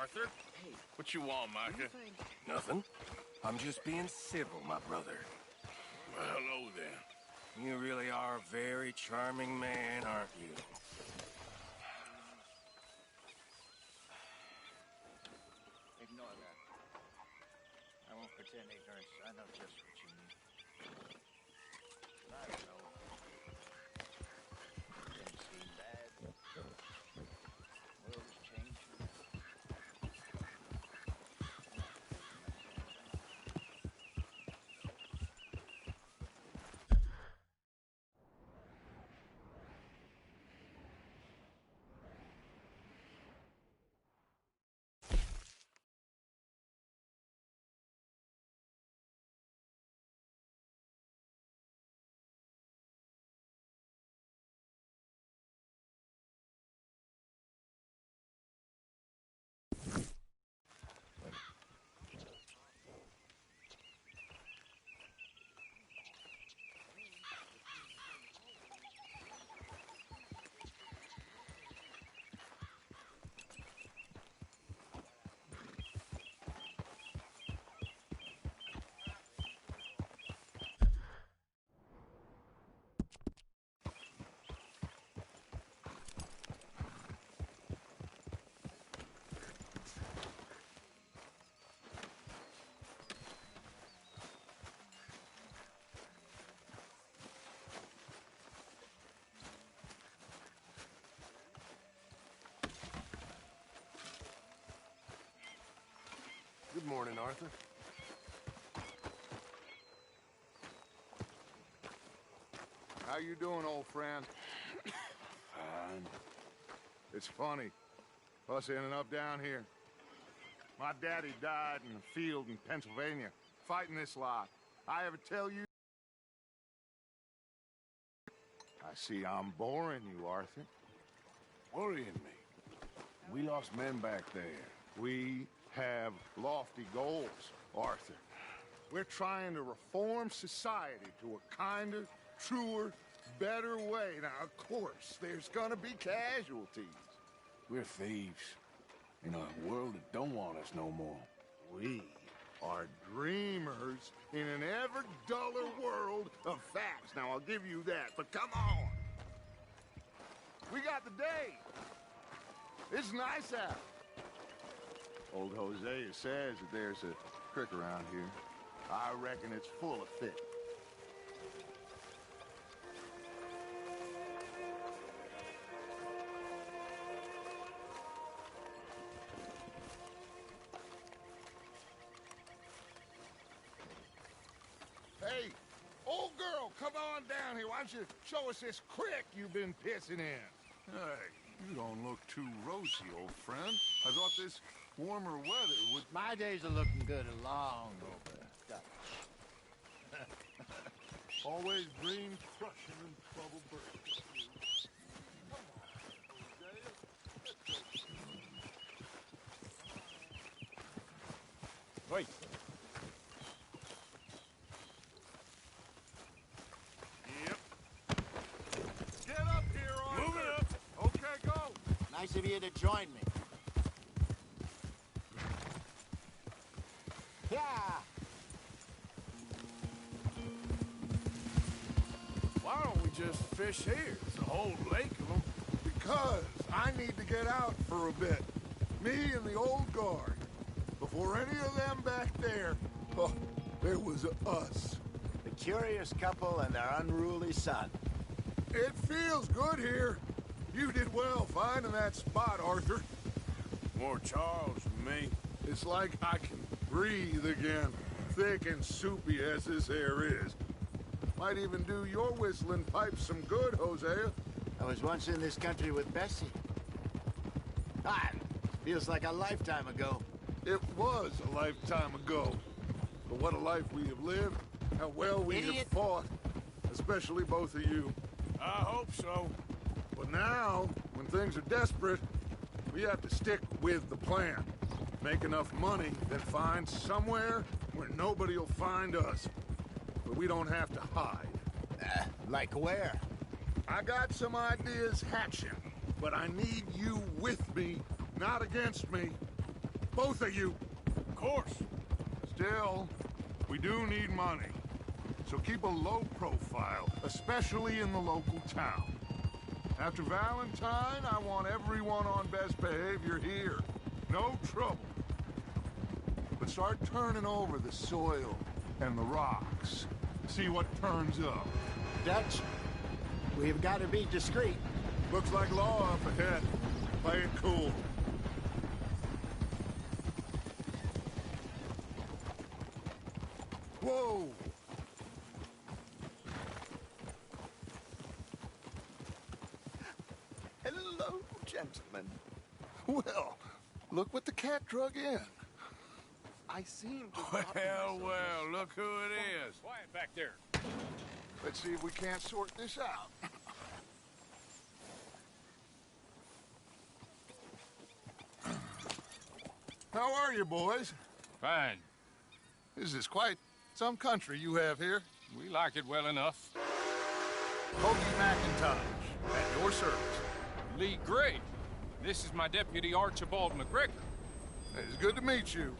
Arthur. What you want, Micah? Nothing. I'm just being civil, my brother. Well, hello then. You really are a very charming man, aren't you? Ignore that. I won't pretend ignorance. I know just what you mean. I don't know. Didn't seem bad. World is changing. Good morning, Arthur. How you doing, old friend? Fine. It's funny, us ending up down here. My daddy died in the field in Pennsylvania, fighting this lot. I ever tell you? I see I'm boring you, Arthur. Worrying me. We lost men back there. We have lofty goals, Arthur. We're trying to reform society to a kinder, truer, better way. Now, of course, there's gonna be casualties. We're thieves. In a world that don't want us no more. We are dreamers in an ever duller world of facts. Now, I'll give you that, but come on. We got the day. It's nice out. Old Hosea says that there's a creek around here. I reckon it's full of fish. Hey, old girl, come on down here. Why don't you show us this creek you've been pissing in? Hey, you don't look too rosy, old friend. I thought this warmer weather would... My days are looking good along over Dutch. Always green, crushing, and trouble birds. Wait. Yep. Get up here, Arthur. Move it up. Okay, go. Nice of you to join me. Yeah. Why don't we just fish here? There's a whole lake of them. Because I need to get out for a bit. Me and the old guard. Before any of them back there, oh, there was us. The curious couple and their unruly son. It feels good here. You did well finding that spot, Arthur. More Charles than me. It's like I can breathe again, thick and soupy as this air is. Might even do your whistling pipes some good, Hosea. I was once in this country with Bessie. Ah, feels like a lifetime ago. It was a lifetime ago. But what a life we have lived. How well we have fought. Especially both of you. I hope so. But now, when things are desperate, we have to stick with the plan. Make enough money, then find somewhere where nobody will find us. But we don't have to hide. Like where? I got some ideas hatching, but I need you with me, not against me. Both of you. Of course. Still, we do need money. So keep a low profile, especially in the local town. After Valentine, I want everyone on best behavior here. No trouble. But start turning over the soil and the rocks. See what turns up. Dutch, we've got to be discreet. Looks like law up ahead. Play it cool. Whoa! Hello, gentlemen. Well, look what the cat drug in. I seem to... Well, look who it is. Quiet back there. Let's see if we can't sort this out. How are you, boys? Fine. This is quite some country you have here. We like it well enough. Hoagie McIntosh, at your service. Lee Gray. This is my deputy Archibald McGregor. It's good to meet you.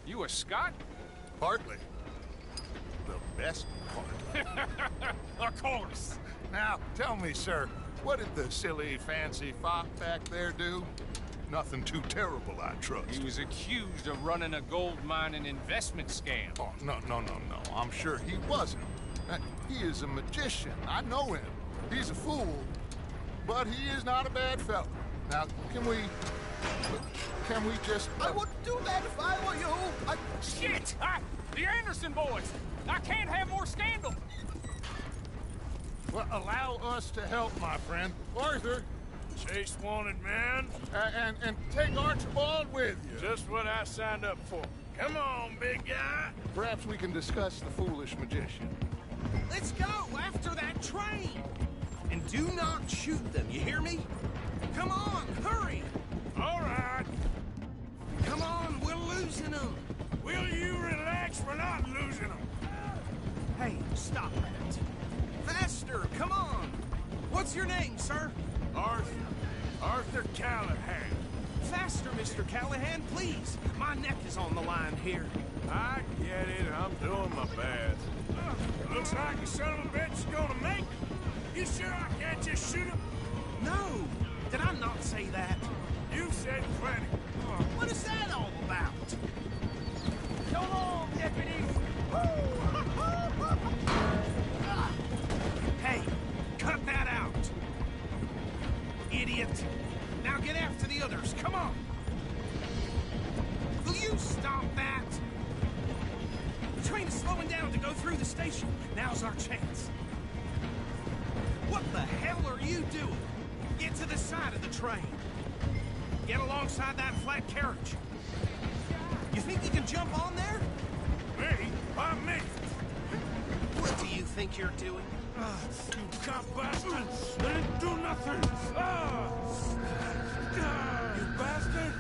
You a Scot? Partly. The best part. Of course. Now, tell me, sir, what did the silly, fancy fop back there do? Nothing too terrible, I trust. He was accused of running a gold mining investment scam. Oh, no. I'm sure he wasn't. He is a magician. I know him. He's a fool. But he is not a bad fellow. Now, can we just... I wouldn't do that if I were you. Shit! The Anderson boys! I can't have more scandal! Well, allow us to help, my friend. Arthur, Chase wanted man. and take Archibald with you. Just what I signed up for. Come on, big guy. Perhaps we can discuss the foolish magician. Let's go after that train! And do not shoot them, you hear me? Come on, hurry! All right. Come on, we're losing them! Will you relax? We're not losing them. Hey, stop that! Faster, come on! What's your name, sir? Arthur Callahan. Faster, Mr. Callahan, please! My neck is on the line here. I get it. I'm doing my best. Looks like the son of a bitch is gonna make it. You sure I can't just shoot him? No! Did I not say that? You said plenty. What is that all about? Come on, deputy. Hey, cut that out! Idiot! Now get after the others, come on! Will you stop that? The train is slowing down to go through the station. Now's our chance. What the hell are you doing? Get to the side of the train. Get alongside that flat carriage. You think you can jump on there? Me? Why me? What do you think you're doing? You cop bastard! I didn't do nothing! You bastard!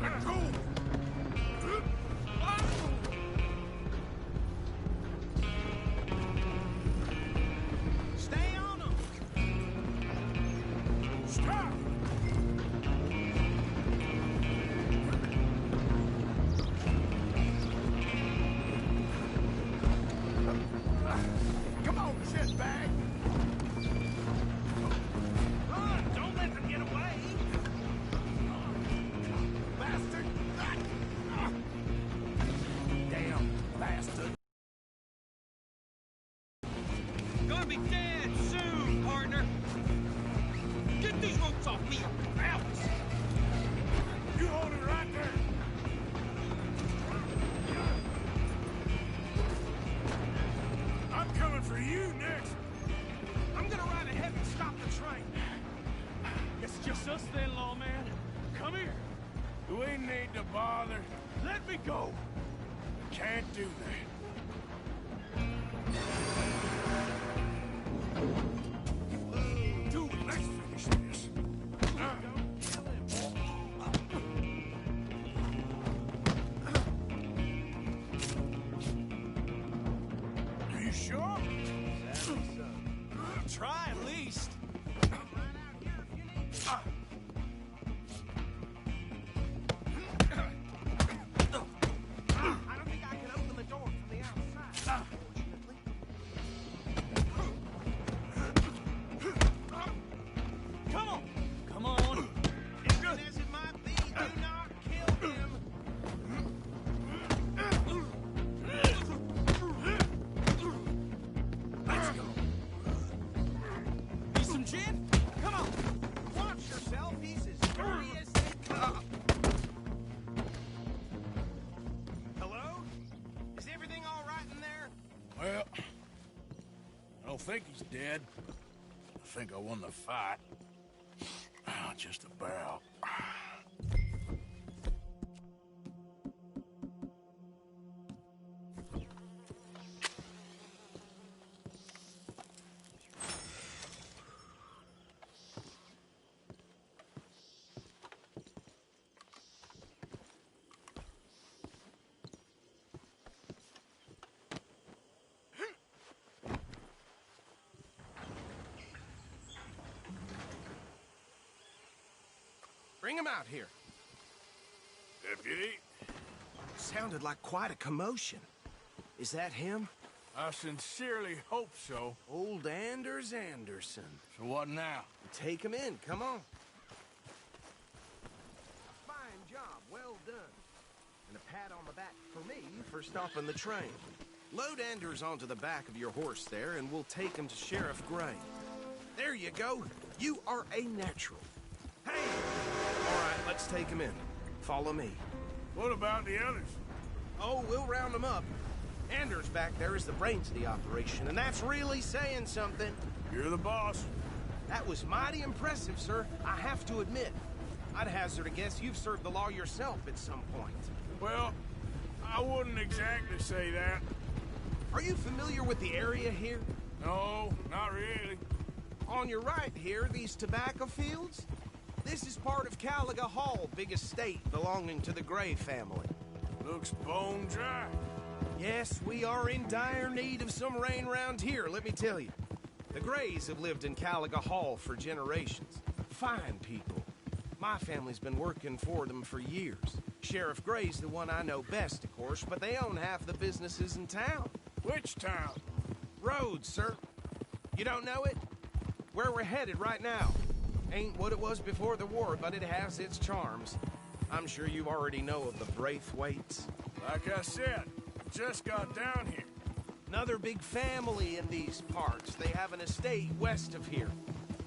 Let go! Stay on them! Stop! Come on, shitbag! Run! Don't let them get away! Bastard! Damn bastard! Gonna be dead soon, partner! Get these ropes off me, Alex! You hold it right there! I'm coming for you next! I'm gonna ride ahead and stop the train. It's just us then, lawman. Come here. We ain't need to bother. Let me go. Can't do that. Dude, let's finish this. Are you sure? Try at least. don't think he's dead. I think I won the fight. Just about. Bring him out here. Deputy? Sounded like quite a commotion. Is that him? I sincerely hope so. Old Anders Anderson. So what now? Take him in, come on. Fine job, well done. And a pat on the back for me for stopping the train. Load Anders onto the back of your horse there, and we'll take him to Sheriff Gray. There you go. You are a natural. Hey! All right, let's take him in. Follow me. What about the others? Oh, we'll round them up. Anders back there is the brains of the operation, and that's really saying something. You're the boss. That was mighty impressive, sir. I have to admit. I'd hazard a guess you've served the law yourself at some point. Well, I wouldn't exactly say that. Are you familiar with the area here? No, not really. On your right here, these tobacco fields? This is part of Caliga Hall, big estate belonging to the Gray family. Looks bone dry. Yes, we are in dire need of some rain round here, let me tell you. The Grays have lived in Caliga Hall for generations. Fine people. My family's been working for them for years. Sheriff Gray's the one I know best, of course, but they own half the businesses in town. Which town? Rhodes, sir. You don't know it? Where we're headed right now. Ain't what it was before the war, but it has its charms. I'm sure you already know of the Braithwaites. Like I said, just got down here. Another big family in these parts. They have an estate west of here.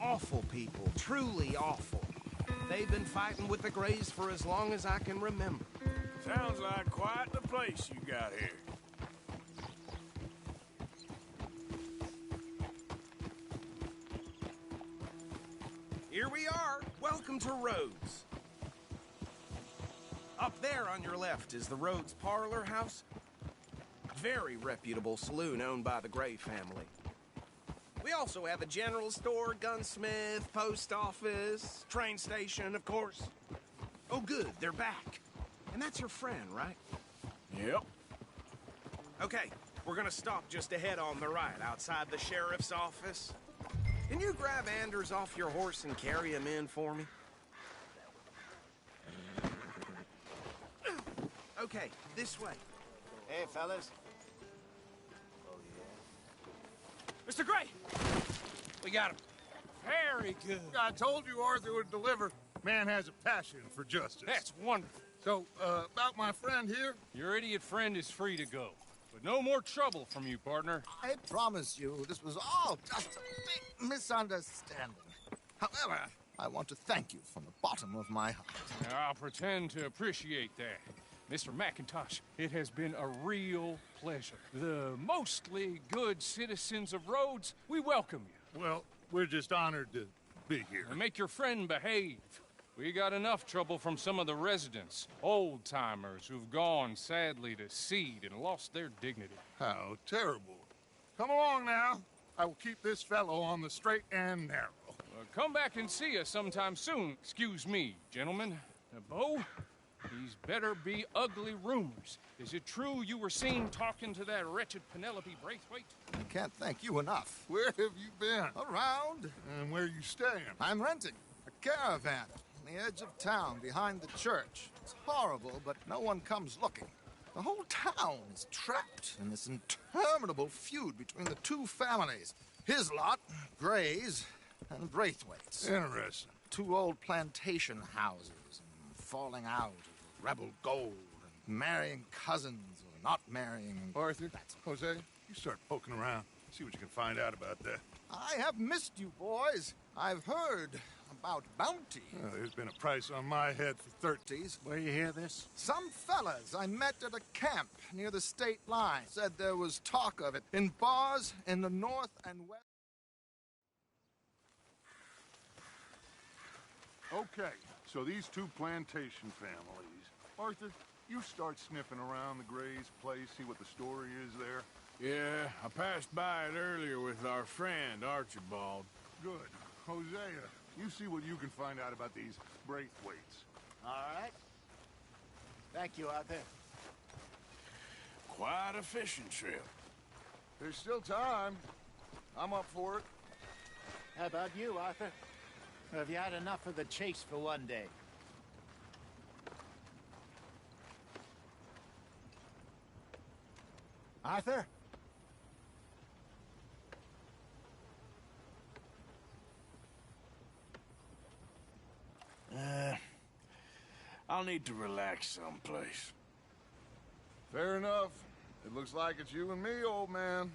Awful people, truly awful. They've been fighting with the Grays for as long as I can remember. Sounds like quite the place you got here. Here we are. Welcome to Rhodes. Up there on your left is the Rhodes Parlor House. Very reputable saloon owned by the Gray family. We also have a general store, gunsmith, post office, train station, of course. Oh, good, they're back. And that's your friend, right? Yep. Okay, we're gonna stop just ahead on the right, outside the sheriff's office. Can you grab Anders off your horse and carry him in for me? Okay, this way. Hey, fellas. Mr. Gray! We got him. Very good. I told you Arthur would deliver. Man has a passion for justice. That's wonderful. So, about my friend here? Your idiot friend is free to go. But no more trouble from you, partner. I promise you, this was all just a big misunderstanding. However, I want to thank you from the bottom of my heart. I'll pretend to appreciate that. Mr. McIntosh, it has been a real pleasure. The mostly good citizens of Rhodes, we welcome you. Well, we're just honored to be here. And make your friend behave. We got enough trouble from some of the residents, old-timers who've gone, sadly, to seed and lost their dignity. How terrible. Come along now. I will keep this fellow on the straight and narrow. Come back and see us sometime soon. Excuse me, gentlemen. Bo, these better be ugly rumors. Is it true you were seen talking to that wretched Penelope Braithwaite? I can't thank you enough. Where have you been? Around. And where are you staying? I'm renting a caravan on the edge of town behind the church. It's horrible, but no one comes looking. The whole town is trapped in this interminable feud between the two families. His lot, Gray's, and Braithwaite's. Interesting. Two old plantation houses, and falling out of rebel gold, and marrying cousins or not marrying. Arthur, Jose, you start poking around. See what you can find out about that. I have missed you, boys. I've heard about bounty. Well, there's been a price on my head for 30s. Where you hear this? Some fellas I met at a camp near the state line said there was talk of it in bars in the north and west. Okay, so these two plantation families. Arthur, you start sniffing around the Gray's place, see what the story is there. Yeah, I passed by it earlier with our friend, Archibald. Good. Hosea, you see what you can find out about these Braithwaites. All right. Thank you, Arthur. Quite a fishing trip. There's still time. I'm up for it. How about you, Arthur? Or have you had enough of the chase for one day? Arthur? I'll need to relax someplace. Fair enough. It looks like it's you and me, old man.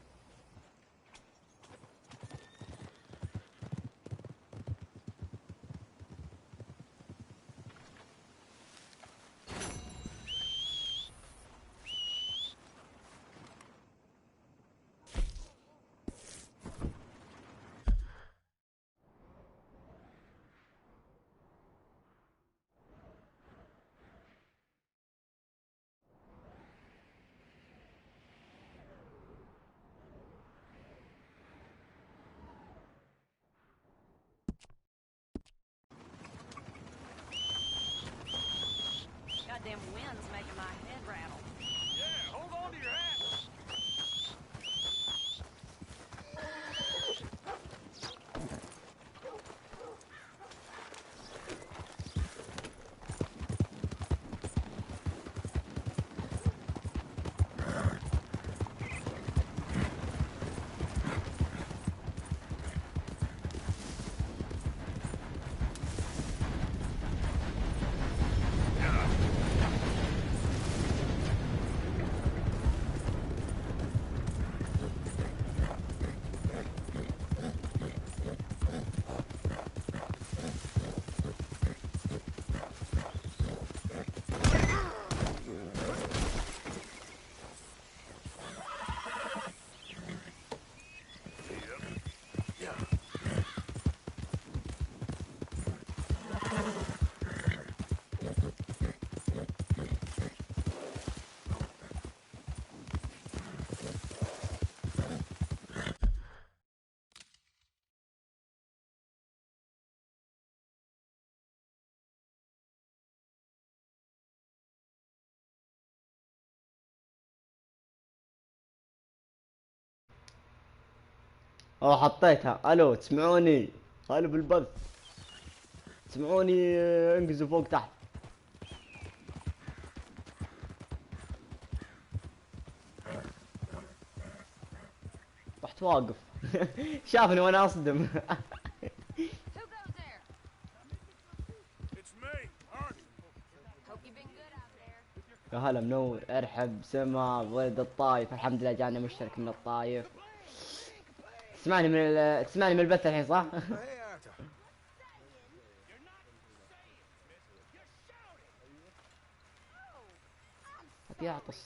Goddamn wind's making my head rattle. Yeah, hold on to your hats. حطيتها. الو تسمعوني؟ الو بالبث تسمعوني؟ انقزوا فوق تحت. رحت واقف شافني وانا اصدم. يا هلا منور، ارحب سما ولد الطايف. الحمد لله جانا مشترك من الطايف. تسمعني من البث الحين صح؟ يعطس.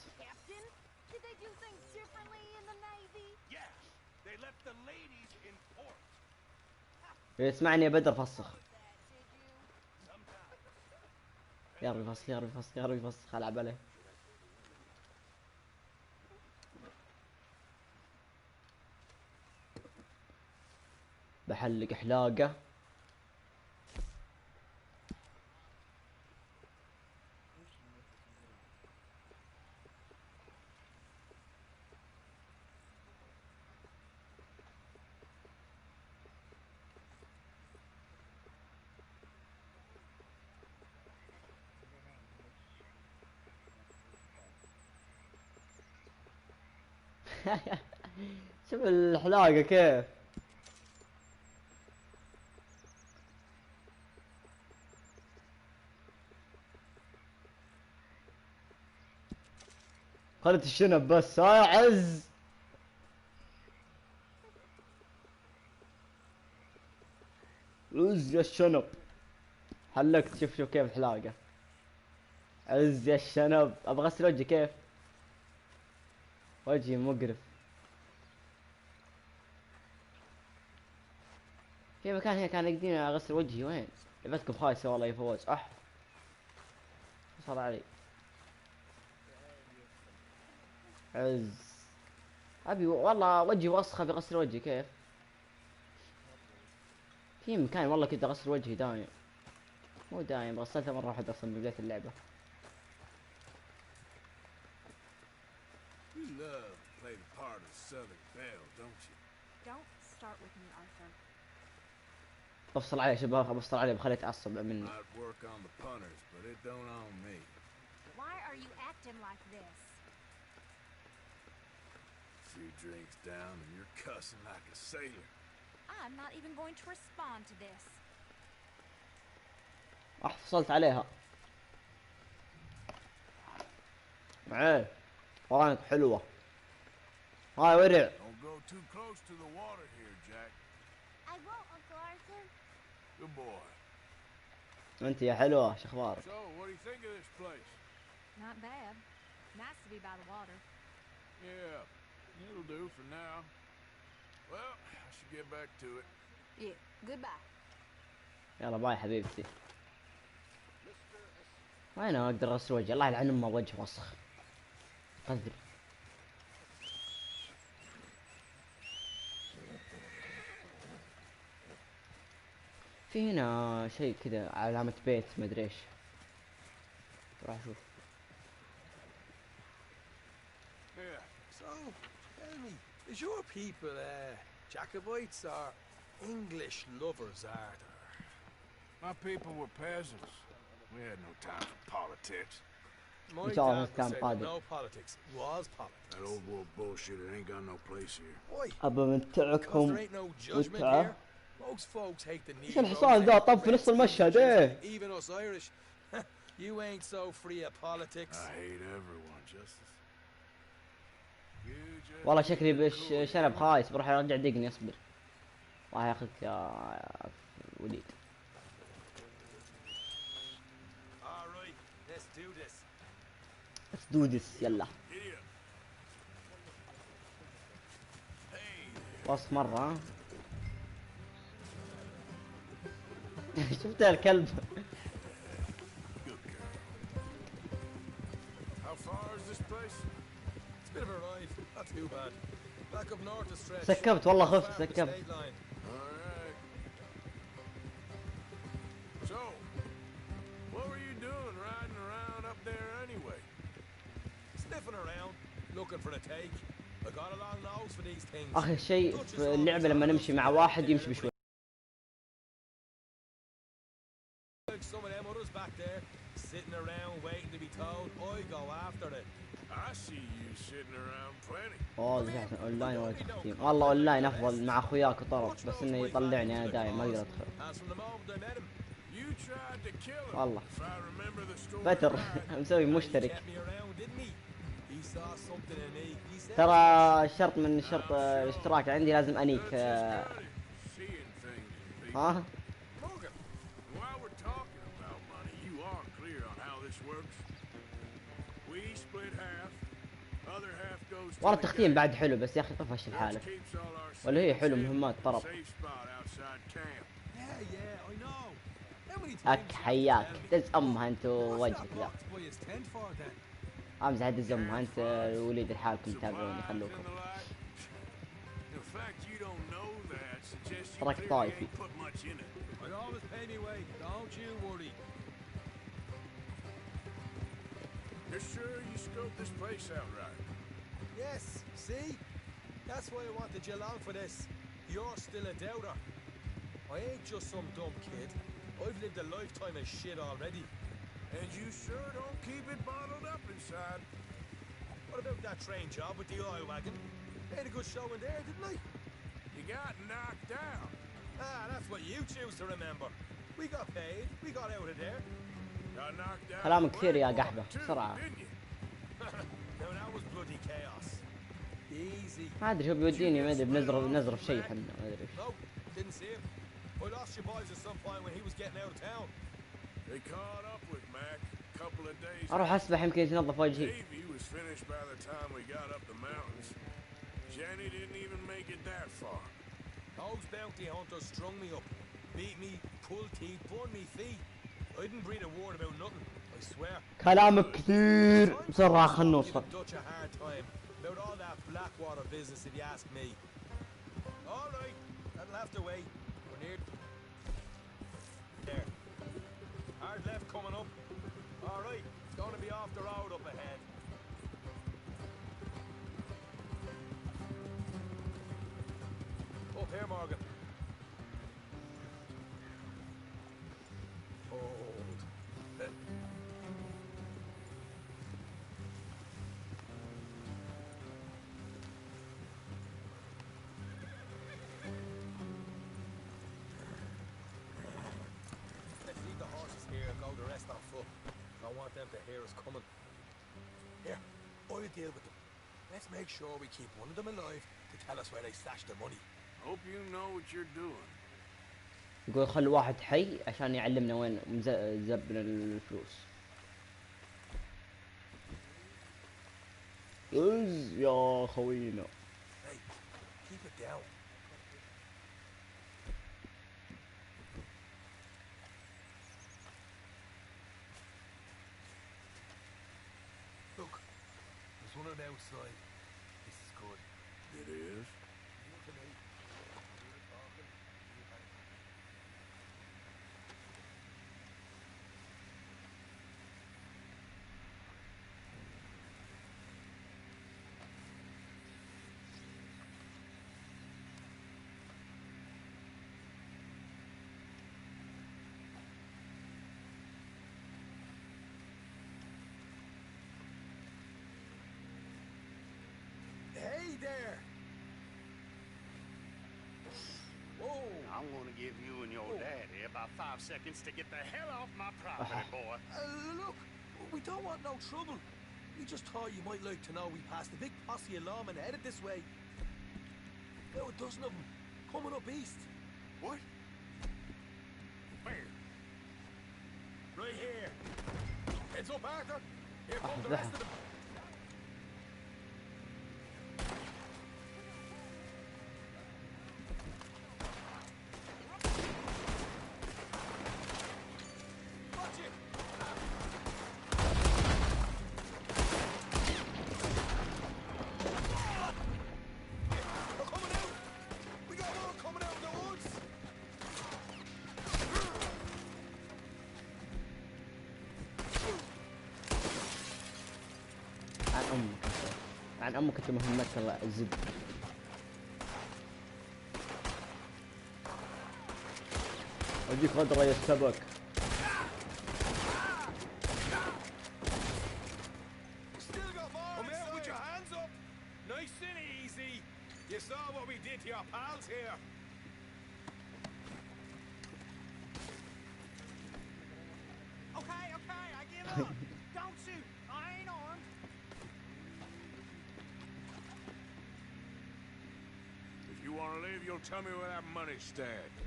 اسمعني يا بدر فسخ. يا ربي فسخ، يا ربي فسخ، يا ربي فسخ، العب عليه. بحلق حلاقه. شوف الحلاقه كيف. خلت الشنب بس. ها عز عز يا الشنب. حلقت. شوف كيف الحلاقة. عز يا الشنب. ابغى اغسل وجهي. كيف وجهي مقرف. في مكان هنا كان يقدرني اغسل وجهي. وين لعبتكم خايسة والله يا فواز. صار علي عز. ابي والله وجهي وسخة بغسل وجهي. كيف في مكان والله كنت اغسل وجهي دايم. مو دايم، غسلتها مرة واحدة اصلا ببداية اللعبة. You love to play the part of Southern Belle, don't you? Don't start with me, Arthur. بفصل عليه شباب. بفصل عليه بخليه يتعصب مني. I'd work on the punters, but it don't on me. Why are you acting like this? Few drinks down and you're cussing like a sailor. I'm not even going to respond to this. فصلت عليها. معاه فرانك حلوة. هاي ورع. Don't go too close to the water here, Jack. I won't, Uncle Arthur. Good boy. انت يا حلوة شو اخبارك؟ So, what do you think of this place? Not bad. Nice to be by the water. Yeah, it'll do for now. Well, I should get back to it. Yeah, goodbye. يلا باي حبيبتي. وين اقدر اغسل وجهي؟ الله يلعن امه وجه وسخ قذر. في هنا شيء كذا علامة بيت مدري ايش. راح اشوف. So, tell me, is your people Jacobites or English lovers, Arthur? My people were peasants. We had no time for politics. My It's all dad this damn said party. no politics was politics. That old world bullshit, it ain't got no place here. Why? ابى Because ممتعكم there ain't no judgment متعة. here. Most folks hate the ايش الحصان ذا طب في نص المشهد؟ ايه Even us Irish. You ain't so free of politics. I hate everyone, Justice. والله شكلي شنب خايس. بروح ارجع دقني. اصبر الله ياخذك يا وليد. All right, let's do this. Let's do this. يلا بص مرة. شفت الكلب. How far is this place? It's a bit of a ride, not too bad. Back up north to stretch. سكبت والله خفت. سكبت. Alright. So, what were you doing riding around up there anyway? Sniffing around, looking for a take. I got a long nose for these things. اخر شيء في اللعبة لما نمشي مع واحد يمشي بشوي. Some of them others back there, sitting around waiting to be told. I go after it. I see you sitting around plenty. اوه زحمة اونلاين ولا تختيم. والله اونلاين افضل مع اخوياك وطرب. بس انه يطلعني انا دايم ما اقدر ادخل. As from the moment I met him, You tried to kill him. والله If I remember the story فتر right. مسوي he مشترك. kept me around, didn't he? He saw something in me. He said, ترى شرط من شرط الاشتراك عندي لازم انيك. Seeing things in ها Morgan, while we're talking about money, you are clear on how this works? We split half, other half goes to والله the التختيم gang. بعد حلو بس يا اخي طفش الحالة. Keeps all our ولا هي حلو safe مهمات طرب. safe spot outside camp. yeah, I know. How many times اك حياك دز امها انت ووجهك ذا. blocked by his tent for then? امزح دز امها انت وليد الحالكم تتابعوني Supplies خلوكم. and the like. The fact you don't know that suggests you تراك clearly طايفي. ain't put much in it. I always pay me way, don't you worry. You're sure you scoped this place out right? Yes, see? That's why I wanted you along for this. You're still a doubter. I ain't just some dumb kid. I've lived a lifetime of shit already. And you sure don't keep it bottled up inside. What about that train job with the oil wagon? Made a good show in there, didn't I? You got knocked out. Ah, that's what you choose to remember. We got paid, we got out of there. Got knocked out. كلام in كثير يا Blackwater, قحبة too, بسرعة. didn't you? Now that was bloody chaos. Easy. ما ادري شو بيوديني. ما ادري بنزرف شيء احنا ما ادري. No, didn't see him. I lost your boys at some point when he was getting out of town. They caught up with Mac a couple of days اروح اسبح يمكن يتنظف وجهي. Davy was finished by the time we got up the mountains. Jenny didn't even make it that far. Those bounty hunters strung me up, beat me, pulled teeth, burned me feet. I didn't breathe a word about nothing, I swear. كلامك كثير بسرعة خلنا نوصل. Dutch a hard time about all that Blackwater business if you ask me. All right, that'll have to wait. We're near there. Hard left coming up. All right, gonna be off the road up ahead. Up here, Morgan. Hold. Let's leave the horses here and go the rest on foot. Don't want them to hear us coming. Here, I'll deal with them. Let's make sure we keep one of them alive to tell us where they stashed the money. Hope you know what you're doing. يقول خلي واحد حي عشان يعلمنا وين زبنا الفلوس. يا خوينا. Hey, keep it down. Look, there's one on the outside. This is good. It is? Hey there! Whoa! I'm gonna give you and your daddy about 5 seconds to get the hell off my property, boy. Look, we don't want no trouble. We just thought you might like to know we passed a big posse of lawmen headed this way. About a dozen of them, coming up east. What? Where? Right here. Heads up, Arthur. Here come the rest of them. عن أمك أنت مهمتك الزب. أجيك غدرة يا السبك. Come out with your hands up. Nice and easy. You saw what we did to your pals here. Okay, I give up. Don't shoot. I ain't armed. If you want to leave, you'll tell me where that money's stashed.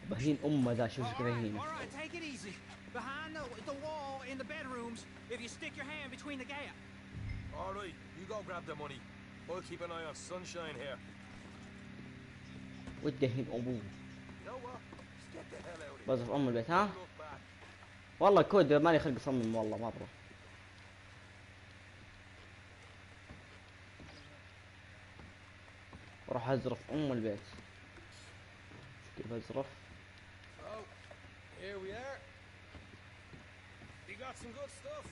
بهين أمه ذا شو اسمه بهين. All right, take it easy. Behind the wall in the bedrooms, if you stick your hand between the gap. All right, you go grab the money. I'll keep an eye on Sunshine here. ودهين أبوه. You know what? Just get the hell out of here. بوظف أم البيت ها؟ Look back. والله كود مالي خلق أصمم والله مرة. راح أزرف أم البيت. كيف أزرف؟ Oh, here we are. You got some good stuff.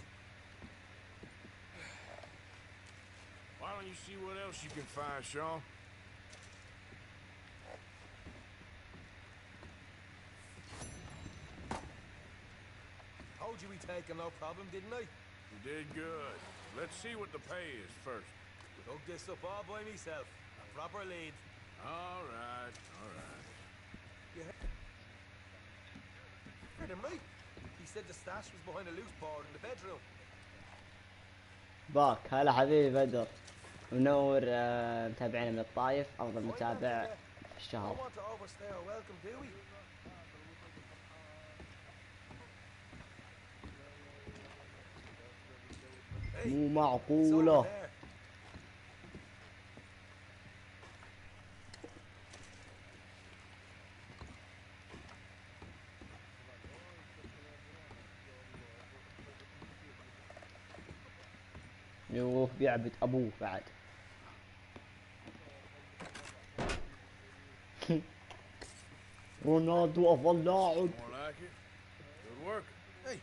Why don't you see what else you can find, Shaw? Told you we taken no problem, didn't I? You did good. Let's see what the pay is first. Dug this up all by myself. A proper lead. All right, all right. You heard him right. He said the stash was behind a loose board in the bedroom. باك هلا حبيبي بدر منور متابعينا من الطايف افضل متابع في Don't الشهر. want to overstay our welcome, do we? مو معقولة. يوه بيعبد ابوه بعد. رونالدو افضل لاعب. Good work. Hey,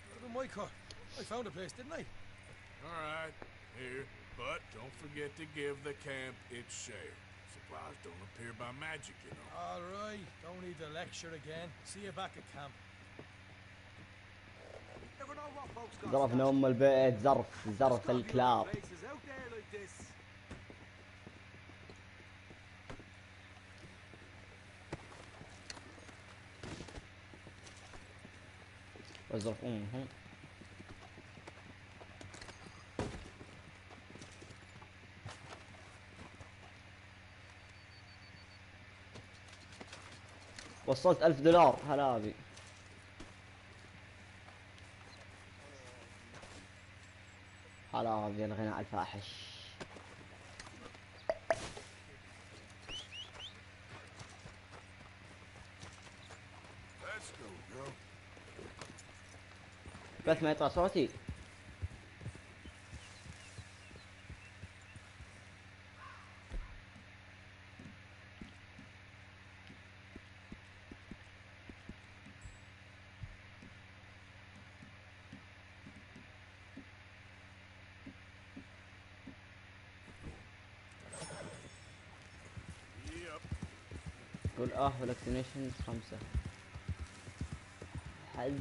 what about my car? I found a place, didn't I? All right, here. But don't forget to give the camp its share. Supplies don't appear by magic, you know. All right, don't need the lecture again. See you back at camp. ظرفنا ام البيت زرف الكلاب. وزرف امهم. وصلت $1000 هلا بي. هلا بي الغناء الفاحش. بس ما يطلع صوتي. قول فاكسينيشن 5 حد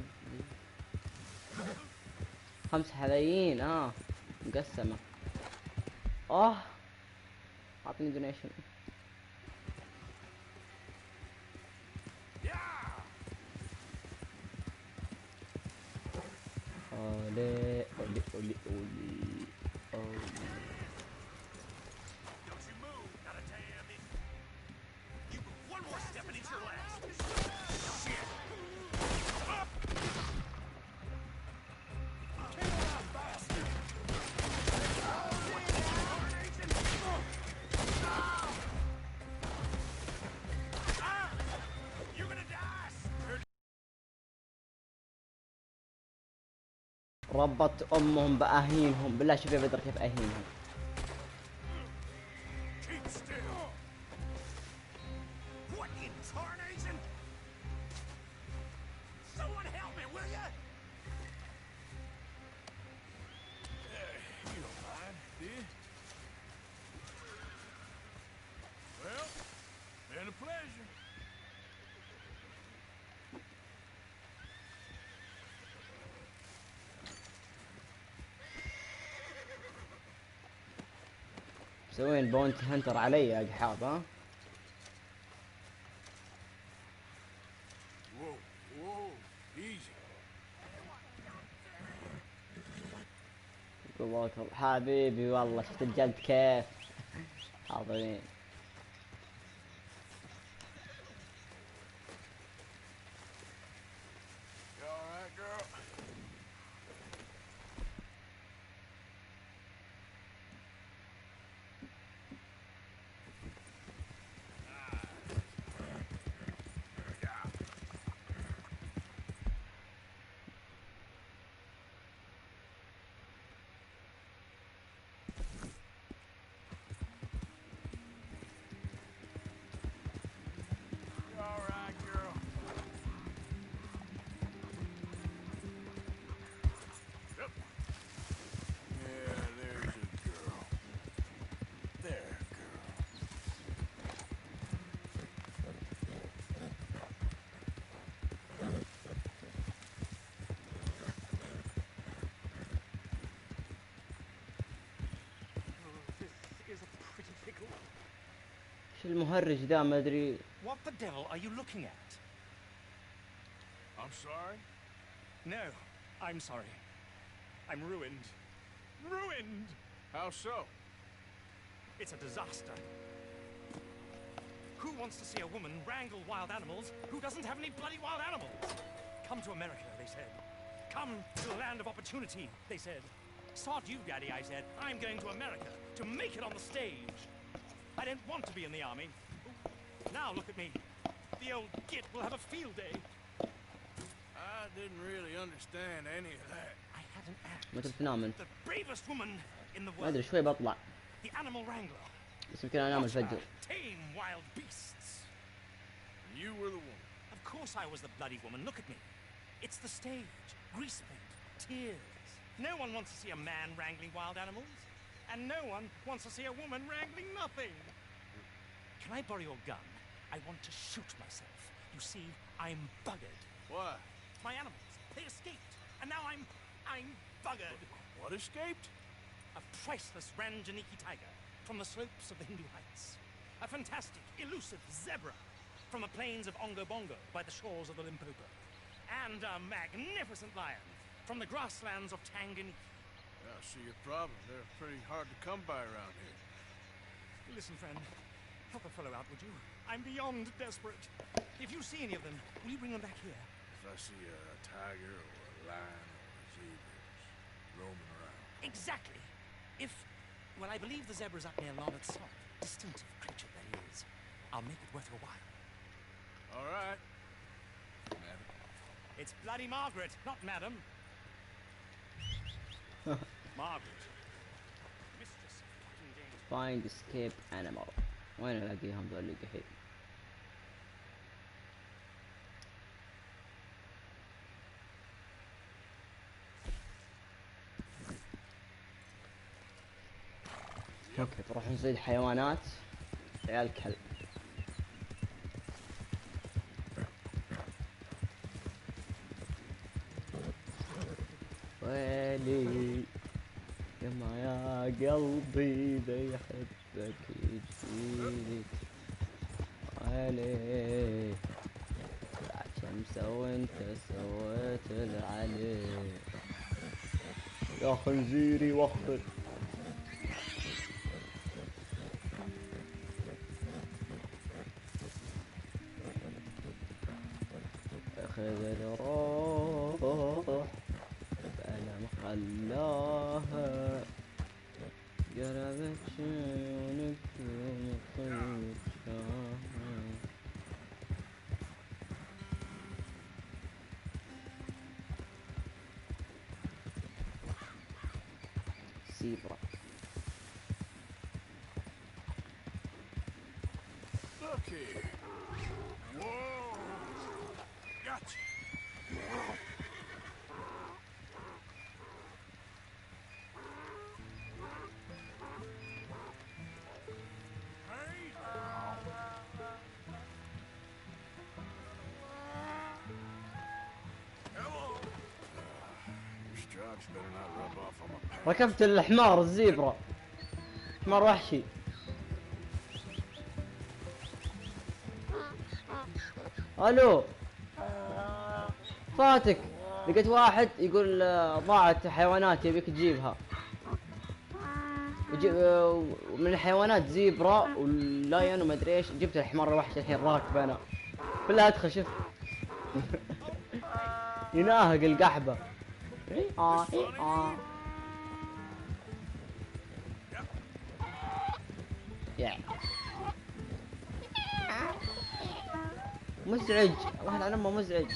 5 حذايين مقسمة. اعطني دونيشن. اولي اولي اولي اولي. ربط امهم باهينهم. بالله شوف يا بدر كيف اهينهم. مسوين بونت هنتر علي يا قحاب. حبيبي والله شفت الجلد كيف. حاضرين. المهرج ده ما ادري. What the devil are you looking at? I'm sorry? No, I'm sorry. I'm ruined. Ruined! How so? It's a disaster. Who wants to see a woman wrangle wild animals who doesn't have any bloody wild animals? Come to America, they said. Come to the land of opportunity, they said. Sod you, Daddy, I said. I'm going to America to make it on the stage. I don't want to be in the army. Now look at me. The old git will have a field day. I didn't really understand any of that. I had an act. متى بتنام؟ The bravest woman in the ما world. ادري شوي بطلع. The animal wrangler. بس يمكن انام Watch her الفجر. tame wild beasts. And you were the woman. Of course I was the bloody woman. Look at me. It's the stage. Grease paint. Tears. No one wants to see a man wrangling wild animals. And no one wants to see a woman wrangling nothing. Can I borrow your gun? I want to shoot myself. You see, I'm buggered. Why? My animals, they escaped. And now I'm buggered. What escaped? A priceless Ranjaniki tiger from the slopes of the Hindu Heights. A fantastic, elusive zebra from the plains of Ongo Bongo by the shores of the Limpopo. And a magnificent lion from the grasslands of Tanganyika. I see your problem. They're pretty hard to come by around here. Listen, friend. Help a fellow out, would you? I'm beyond desperate. If you see any of them, will you bring them back here? If I see a tiger or a lion or a zebra roaming around. Exactly. Well, I believe the zebra's up near Larned Swamp. Distinctive creature that is. I'll make it worth your while. All right. Madam. It's bloody Margaret, not Madam. Margaret. Mistress of fucking danger. Find escape animal. وين الاقيهم ذول الحين؟ اوكي بروح نصيد حيوانات. عيال كلب. ويلي يما يا قلبي ذا يحبك يجيك ويلي لا شمس وانت سويت العلي يا خنزيري وخر. اخذ الروح بألم خلاها قربت عيونك ومطيت شاها. زيبرا. Look here. Whoa. Gotcha. ركبت الحمار الزيبرا. حمار وحشي. الو فاتك. لقيت واحد يقول ضاعت حيوانات يبيك تجيبها. من الحيوانات زيبرا واللاين وما ادري ايش. جبت الحمار الوحشي الحين راكب انا. بالله ادخل شوف. يناهق القحبه. مزعج. الله يلعن امه مزعج.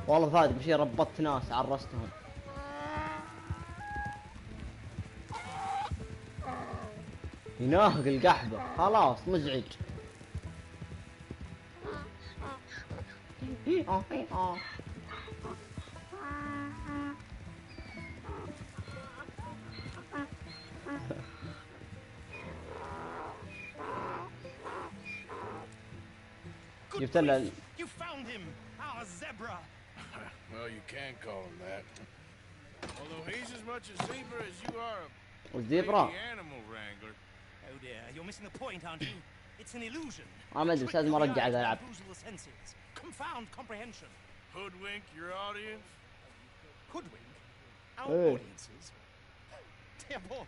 والله صادق بشي ربطت ناس عرستهم. يناهق القحبة خلاص مزعج. جبت له. You found him, our zebra. Well, you can call him that. Although he's as much a zebra as you are a والزيبرا. animal wrangler. Oh dear, you're missing the point, aren't you? It's an illusion. ما ادري بس لازم ارجع الالعاب. Confound comprehension. Hoodwink your audience? Hoodwink? Our Hey. audiences? Dear boy,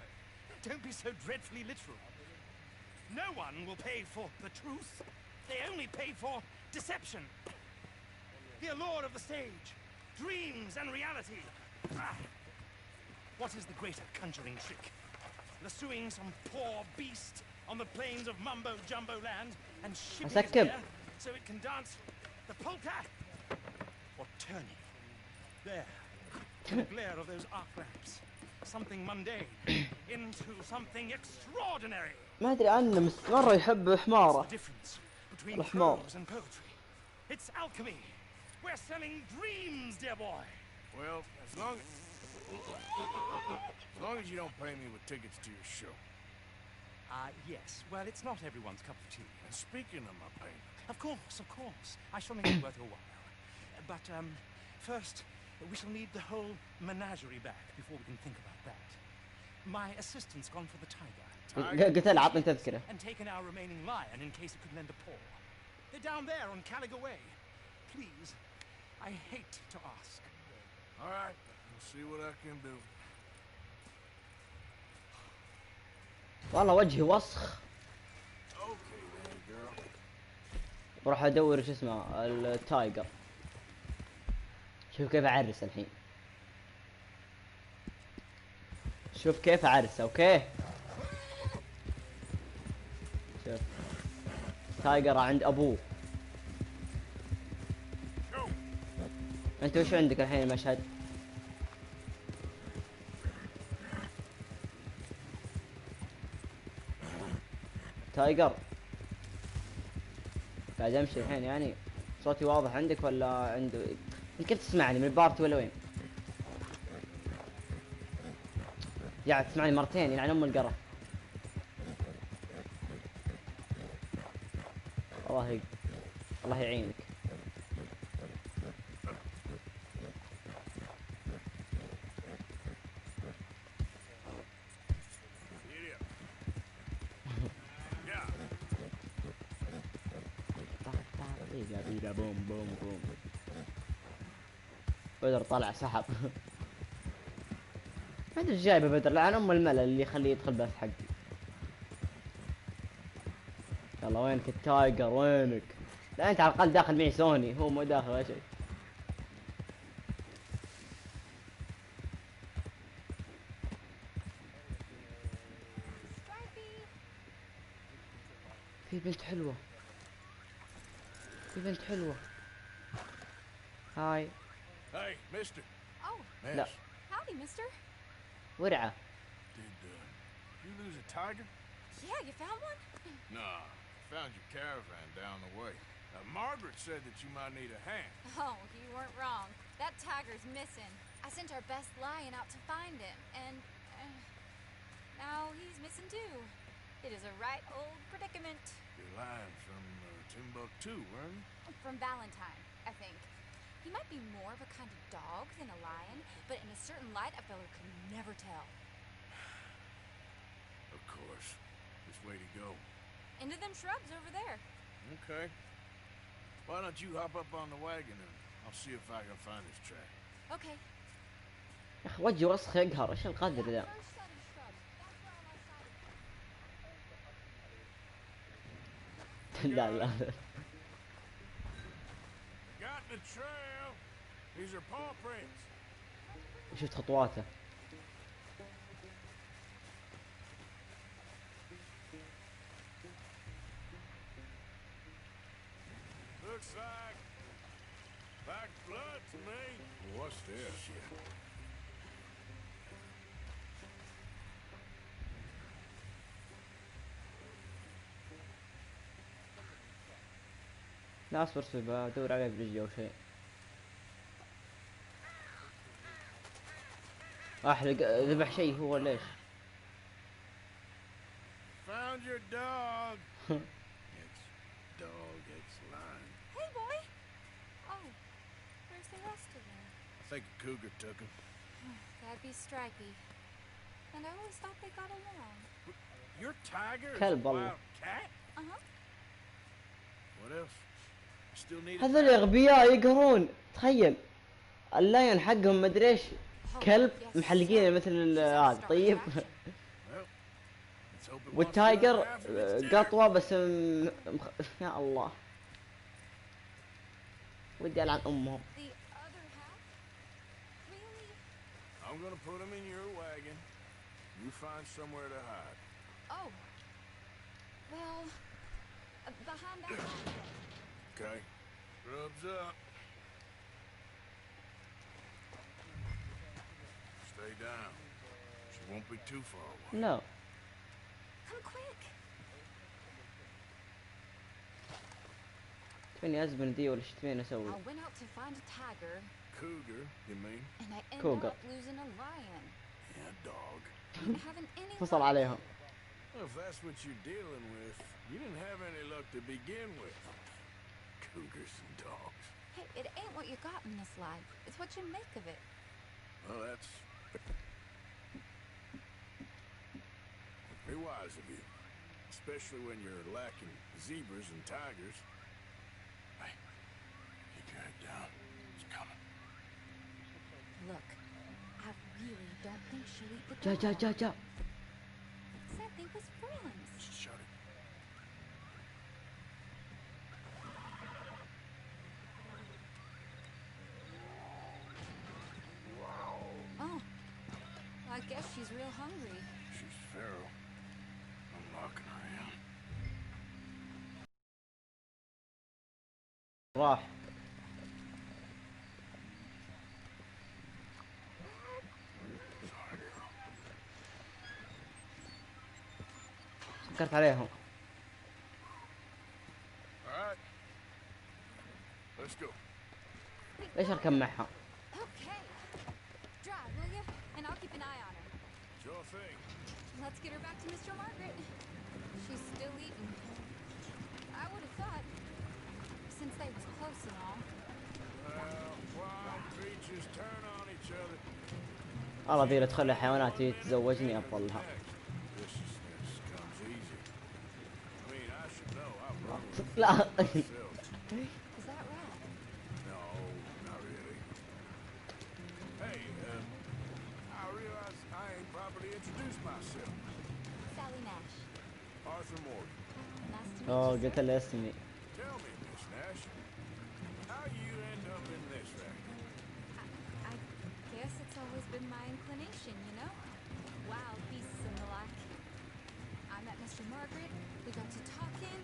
don't be so dreadfully literal. No one will pay for the truth. They only pay for deception. The allure of the stage, dreams and reality. What is the greater conjuring trick? Lassoing some poor beast on the plains of mumbo-jumbo land and shipping it there so it can dance the polka? Or turning there in the glare of those arc lamps something mundane into something extraordinary? ما ادري عنه بس مرة يحب حماره. Between prose and poetry. It's alchemy. We're selling dreams, dear boy. Well, as long as you don't pay me with tickets to your show. Yes. Well, it's not everyone's cup of tea. And speaking of my payment... Of course. I shall make it worth your while. But, first, we shall need the whole menagerie back before we can think about that. My assistant's gone for the tiger. قلت له عطني تذكرة. And taken our remaining lion in case it could lend a paw. They're down there on Caligo Way. Please, I hate to ask. All right, we'll see what I can do. والله وجهي وسخ. Okay then, girl. بروح ادور شو اسمه التايجر. شوف كيف اعرس الحين. شوف كيف اعرس. اوكي شوف تايجر عند ابوه. انت وش عندك الحين المشهد؟ تايجر قاعد امشي الحين يعني صوتي واضح عندك ولا عنده؟ انت كيف تسمعني من البارتي ولا وين؟ قاعد تسمعني مرتين يعني ام القرف. الله يعينك. بوم بوم بوم. بدر طلع سحب. ما ادري ايش جايبه بدر لعن ام الملل اللي يخليه يدخل بث حقي. يلا وينك التايجر وينك؟ لا انت على الاقل داخل معي سوني، هو مو داخل ولا شيء. في بنت حلوة. في بنت حلوة. هاي. Hey, mister. Oh. لا. Howdy, mister. ورعة. Did you lose a tiger? Yeah, you found one? Nah, found your caravan down the way. Margaret said that you might need a hand. Oh, you weren't wrong. That tiger's missing. I sent our best lion out to find him, and now he's missing too. It is a right old predicament. Your lion from Timbuktu, weren't you? From Valentine, I think. He might be more of a kind of dog than a lion, but in a certain light, a fella could never tell. Of course. Which way to go? Into them shrubs over there. Okay. Why don't you hop up on the wagon and I'll see if I can find his track. Okay. يا اخي وجهي وسخ يقهر. ايش القدر ذا؟ لا لا. Got the trail. These are paw prints. شفت خطواته. Looks like blood to me. What's this? Shit. لا اصبر بدور عليه برجلي او شيء. احلق ذبح شيء هو ليش؟ Found your dog. It's lying. Hey, boy. Oh, where's the rest of them? I think a cougar took him. That'd be Stripey. And I always thought they got along. Your tiger is a كلب والله. wild cat? Uh-huh. What else? Still need هذول اغبياء يقهرون. تخيل اللاين حقهم مدري ايش كلب محلقين مثل هذا. طيب والتايجر قطوة بس يا الله ودي ألعن أمهم. I'm gonna put them in your wagon. You find somewhere to hide. Oh. Well, behind that. Okay. Grub's up. Stay down. She won't be too far away. No. Come quick. تبيني أزبن دي ولا إيش تبيني أسوي؟ I went out to find a tiger. Cougar, you mean? And I ended up losing a lion. Yeah, dog. Didn't have any فصل عليهم. Well, if that's what you're dealing with, you didn't have any luck to begin with. Cougars and dogs. Hey, it ain't what you got in this life. It's what you make of it. Well, that's very wise of you. Especially when you're lacking zebras and tigers. Hey, keep your head down. It's coming. Look, I really don't think she'll eat the Ja. Said they was friends. Shut it. Oh, I guess she's real hungry. She's feral. I'm locking her in. راح. سكرت عليهم. Alright. Let's go. ليش أركب معها؟ Okay. Drive, will you? And I'll keep an eye on her. Sure thing. Let's get her back to Mr. Margaret. She's still eating. I would have thought, since they was close and all. Well, wild creatures turn on each other. الله ذي اللي تخلي حيوانات تتزوجني أفضل لها. لا. Is that right? No, not really. Hey, I realize I ain't properly introduced myself. Sally Nash. Arthur Morgan. Nice to meet أوه you. قلت له اسمي. Tell me, Miss Nash, how you end up in this racket? I guess it's always been my inclination, you know? Wild beasts and the like. I met Mr. Margaret, we got to talking,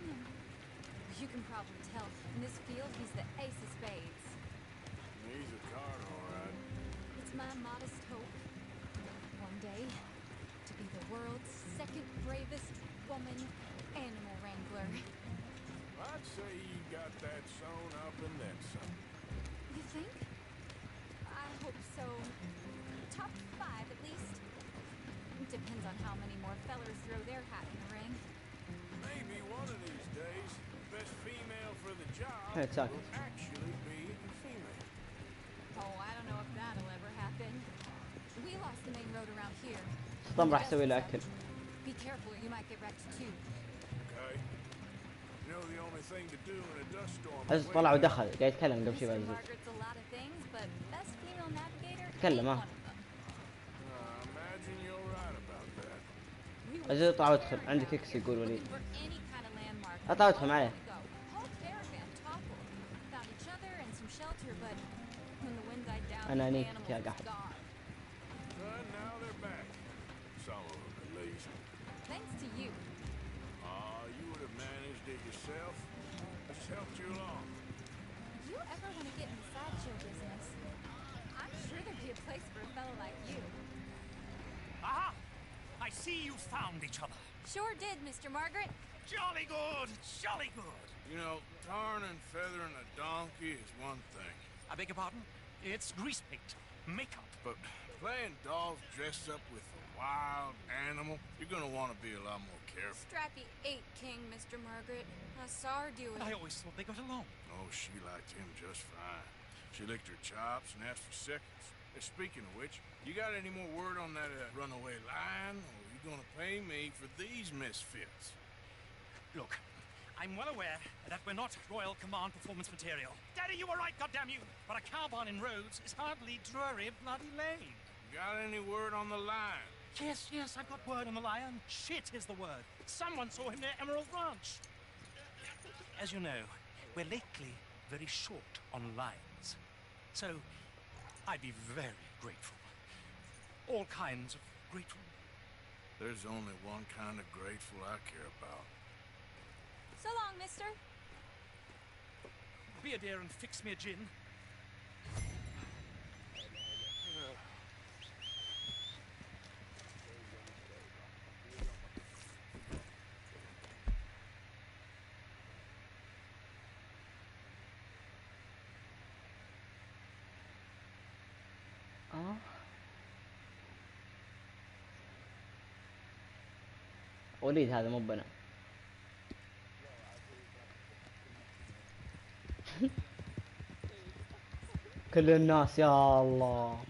and you can probably tell, in this field, he's the ace of spades. He's a card, all right. It's my modest hope, one day, to be the world's second bravest woman animal wrangler. I'd say you got that sewn up and then some. You think? I hope so. Top 5 at least. Depends on how many more fellers throw their hat in the ring. Maybe one of these days, the best female for the job Hey, it's will actually be a female. Oh, I don't know if that'll ever happen. We lost the main road around here. طبعا راح أسوي له أكل. Be careful, you might get wrecked too. Okay. You know the only thing to do in a dust storm. عز طلع ودخل قاعد يتكلم قبل شوي Mr. بعد. Margaret's a lot of things, but best female navigator تكلم ain't ها. one of them. Imagine you're right about that. عز اطلع وادخل عندك اكس يقول وليد. Looking for any kind of landmark. اطلع وادخل معي. Whole caravan toppled. Found each other and some shelter, but when the wind died down, أنا the نيك animals يا was قحط. gone. But now they're back. Some of them, at least. Thanks to you. You would have managed it yourself. Just helped you along. You ever want to get in the sideshow business? I'm sure there'd be a place for a fellow like you. Aha! I see you found each other. Sure did, Mr. Margaret. Jolly good, jolly good. You know, tarring and feathering a donkey is one thing. I beg your pardon? It's grease paint, makeup. But playing dolls dressed up with a wild animal, you're gonna want to be a lot more careful. Strappy ate King, Mr. Margaret. I saw her do it. I always thought they got along. Oh, she liked him just fine. She licked her chops and asked for seconds. Speaking of which, you got any more word on that runaway lion, or are you gonna pay me for these misfits? Look, I'm well aware that we're not Royal Command performance material. Daddy, you were right, goddammit you! But a cow barn in Rhodes is hardly Drury Bloody Lane. Got any word on the lion? Yes, yes, I've got word on the lion. Shit is the word. Someone saw him near Emerald Ranch. As you know, we're lately very short on lions. So, I'd be very grateful. All kinds of grateful. There's only one kind of grateful I care about. So long, mister. Be a dear and fix me a gin. وليد هذا مو بنا. كل الناس يا الله.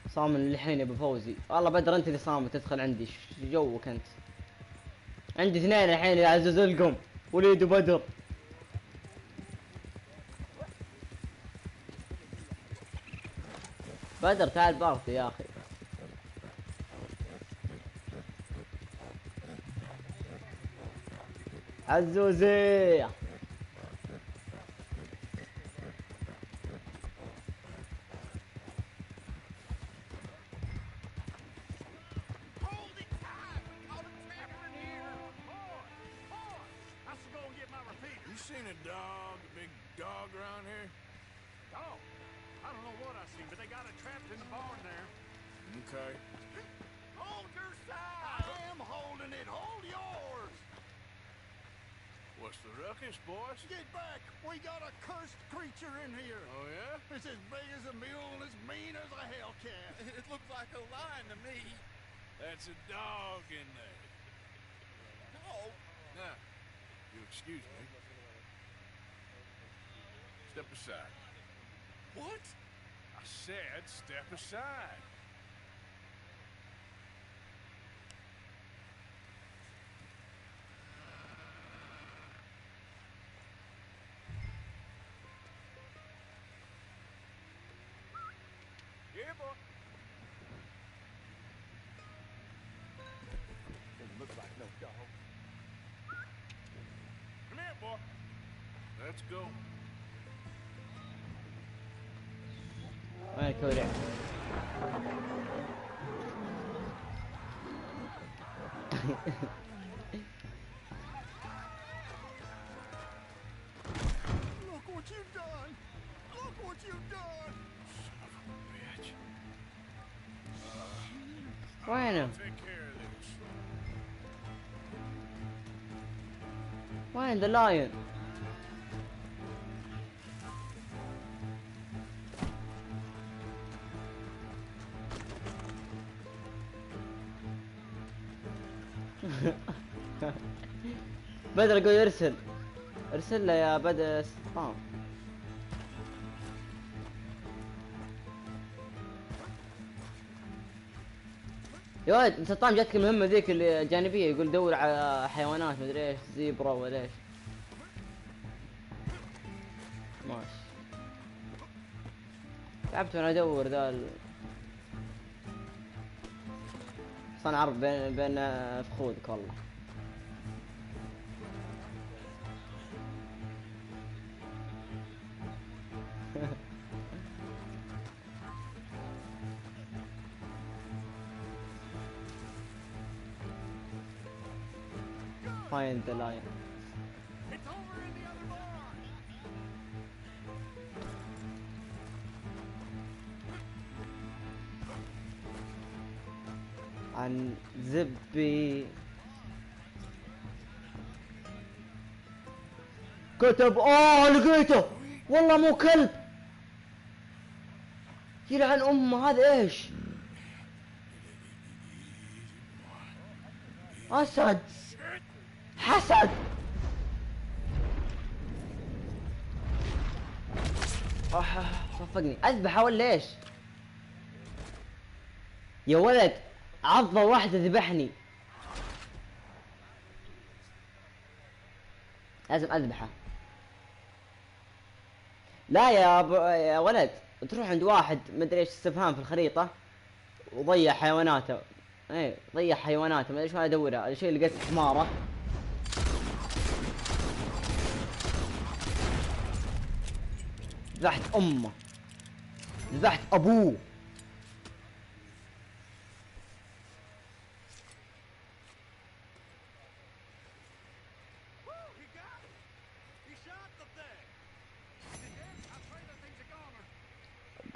صامن الحين يا ابو فوزي. والله بدر انت اللي صامت تدخل عندي. جوك انت. عندي اثنين الحين يعزز لكم. وليد وبدر. بدر تعال بارتي يا اخي. عزوزي. You seen a dog, a big dog around here? Dog? I don't know what I seen, but they got it trapped in the barn there. Okay. Hold your side! I am holding it. Hold yours! What's the ruckus, boys? Get back! We got a cursed creature in here. Oh, yeah? It's as big as a mule and as mean as a hellcat. It looks like a lion to me. That's a dog in there. No. Now, you excuse me. Step aside. What? I said step aside. Yeah, boy. Doesn't look like no dog. Come here, boy. Let's go. وين كوريا؟ Look what you've done! Look what you've done! Son of a bitch. وينه؟ I'll take care of this. وين ذا لاين؟ بدر يقول ارسل. ارسل له يا بدر سطام. يا ولد سطام جاتك المهمة ذيك الجانبية يقول دور على حيوانات مدري ايش زيبرا ولا ايش. ماشي. تعبت وانا ادور ذا اصلا عرض بين فخودك والله. Find the lion. It's over in the other barn! عن زبي كتب. لقيته والله مو كلب. يلعن امه. هذا ايش؟ اسد. حسد. صفقني. اذبحه ولا ايش؟ يا ولد عضة واحدة ذبحني. لازم اذبحه. لا يا ولد تروح عند واحد مدري ايش استفهام في الخريطة وضيع حيواناته. ايه ضيع حيواناته ما ادري شو ادورها. الشيء اللي لقيت حمارة. ذبحت امه. ذبحت ابوه.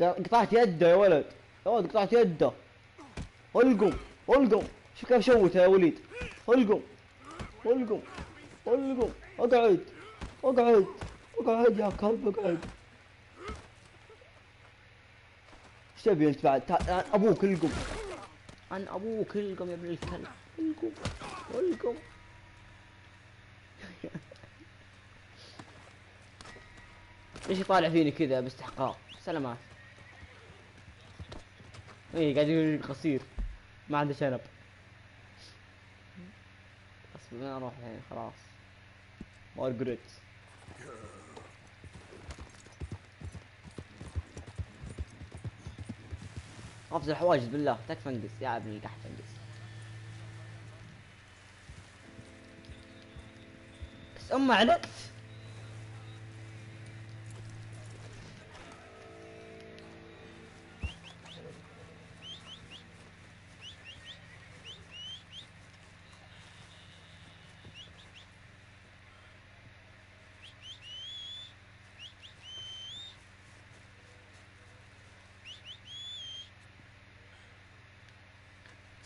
قطعت يده يا ولد. يا ولد قطعت يده. القم القم. شوف كيف شوته يا وليد. القم القم القم. اقعد اقعد اقعد يا كلب اقعد. ايش تبي انت بعد؟ ابوك القم. انا ابوك القم يا ابن الكلب. القم القم. ليش يطالع فيني كذا باستحقاق؟ سلامات. ايه قاعد يقول قصير ما عنده شنب. بس وين اروح الحين خلاص. مارغريت. افزل الحواجز بالله تكفى انقص يا ابن القحط انقص. بس علقت.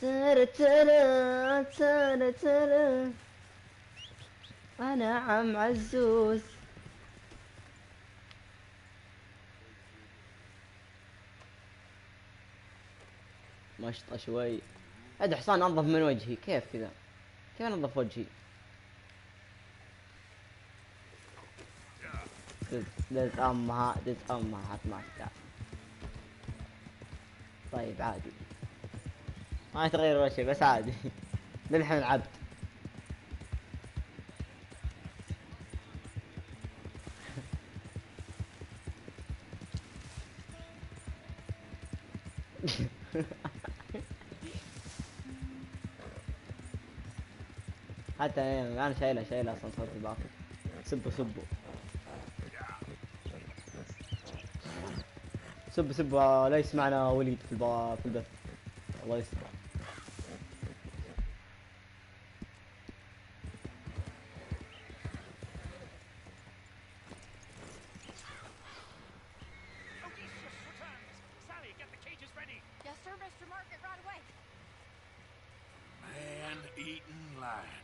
ترى ترى ترى ترى أنا عم عزوز. مشطة شوي. هذا حصان أنظف من وجهي. كيف كذا؟ كيف أنظف وجهي؟ دز أمها دز أمها ما تدع. طيب عادي ما يتغير ولا شيء بس عادي. للحين عبد. حتى انا شايلها اصلا صوت الباطل. سبوا سبوا لا يسمعنا وليد في البث. الله يستر. Man-eating lion.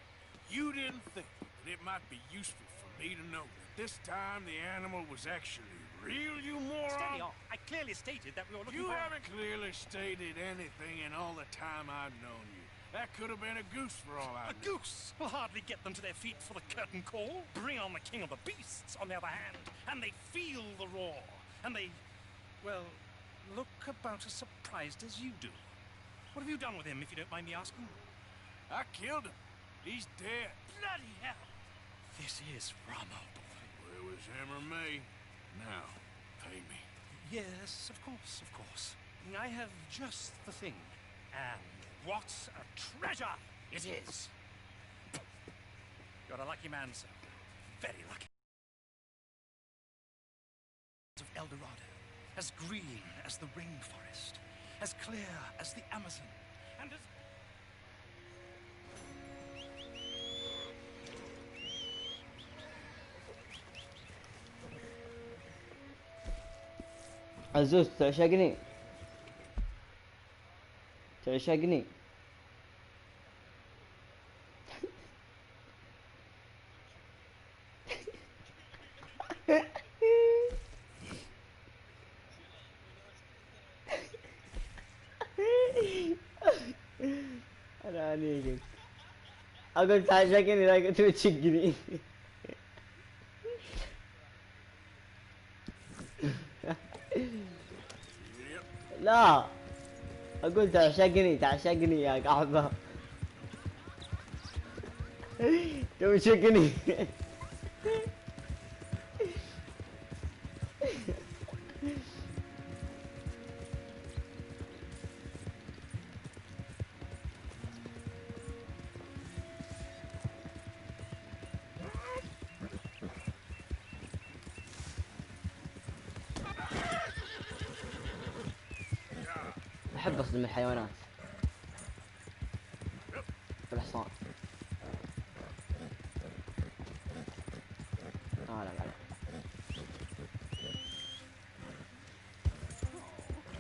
You didn't think that it might be useful for me to know that this time the animal was actually real, you moron? Steady on. I clearly stated that we were looking You for... haven't clearly stated anything in all the time I've known you. That could have been a goose for all I know. A goose will hardly get them to their feet for the curtain call. Bring on the king of the beasts, on the other hand, and they feel the roar. And they, well, look about as surprised as you do. What have you done with him, if you don't mind me asking? I killed him. He's dead. Bloody hell! This is Ramo. Well, it was him or me. Now, pay me. Yes, of course, of course. I have just the thing. And what a treasure it is! You're a lucky man, sir. Very lucky. Of El Dorado, as green as the rainforest, as clear as the Amazon, and as... عزوز تعشقني. تعشقني. انا عليك اقول تعشقني لا قلت تشقني. لا اقول تعشقني يا قحبه. تبي تشقني. أحب أصدم الحيوانات. الحصان. لا لا لا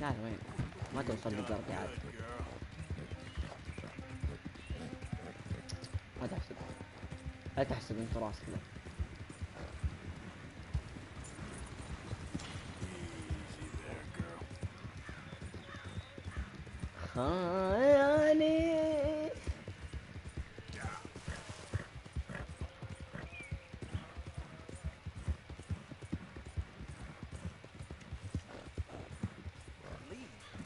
لا وين ما توصل للقرد عاد. ما تحسب، لا تحسب انت راسك. لا خيالي.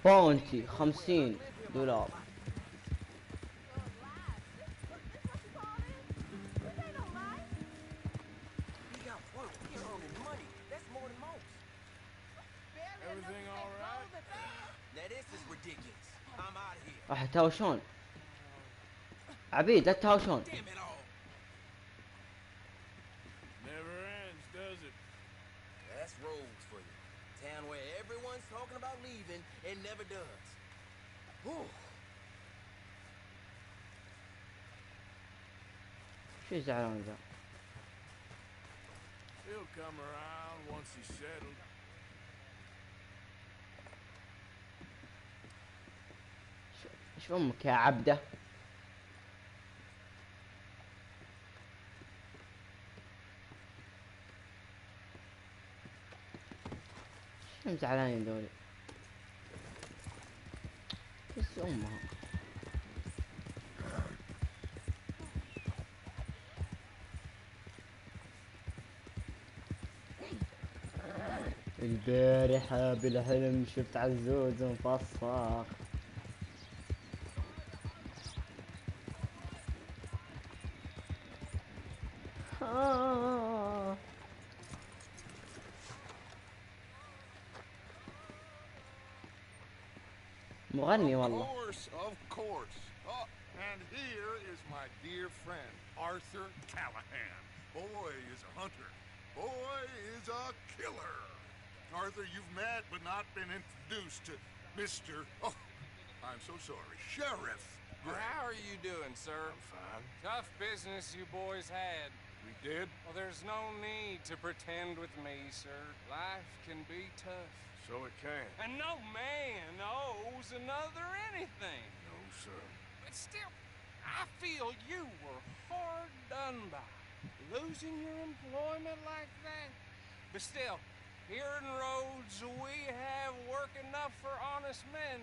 باونتي $50. راح تهاوشون عبيد، لا تهاوشون. Never ends, does it? That's roads for you. Town where everyone's talking about leaving and never does. Whew. شو زعلان ذا؟ He'll come around once he's settled. شو امك يا عبده؟ شو زعلانين ذولي؟ بس امها. البارحة بالحلم شفت عزوز مفصخ. مغني والله. Of course. Oh, and here is my dear friend, Arthur Callahan. Boy is a hunter. Boy is a killer. Arthur, you've met but not been introduced to Mr. Oh, I'm so sorry, Sheriff Gray. How are you doing, sir? I'm fine. Tough business you boys had. We did? Well, there's no need to pretend with me, sir. Life can be tough. So it can. And no man owes another anything. No, sir. But still, I feel you were hard done by. Losing your employment like that. But still, here in Rhodes, we have work enough for honest men.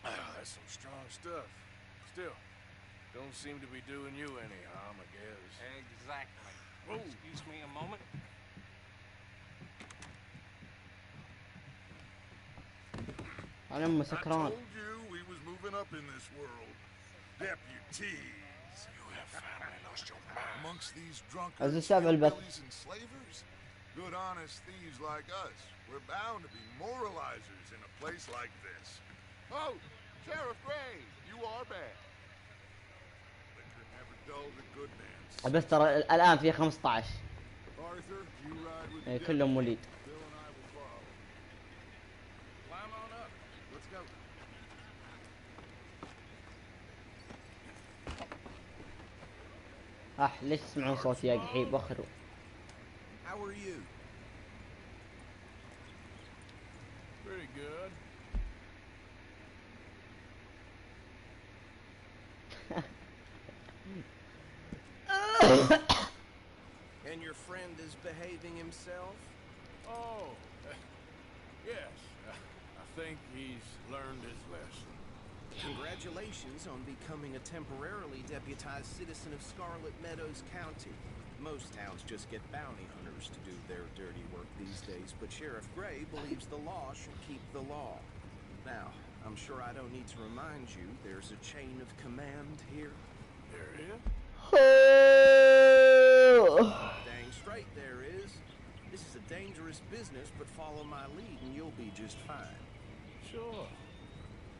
That's some strong stuff. Still, don't seem to be doing you any harm, I guess. Exactly. Whoa. Excuse me a moment. أنا أم I سكران. told you we was moving up in this world. Deputies. You have finally lost your mind. Amongst these drunkards, عايز أستعمل البث. hillbillies, and slavers, good honest thieves like us, we're bound to be moralizers in a place like this. Oh, Sheriff Gray, you are bad. Liquor never dulled a good man. بس ترى الآن في 15. Arthur, you ride with يعني the كلهم وليد. Bill and I will follow. Climb on up. Let's go. ليش تسمعون صوتي يا قحيب؟ وخروا. How are you? Pretty good. And your friend is behaving himself? Oh, yes. I think he's learned his lesson. Congratulations on becoming a temporarily deputized citizen of Scarlet Meadows County. Most towns just get bounty hunters to do their dirty work these days, but Sheriff Gray believes the law should keep the law. Now, I'm sure I don't need to remind you, there's a chain of command here. There is? Dang straight there is. This is a dangerous business, but follow my lead and you'll be just fine. Sure.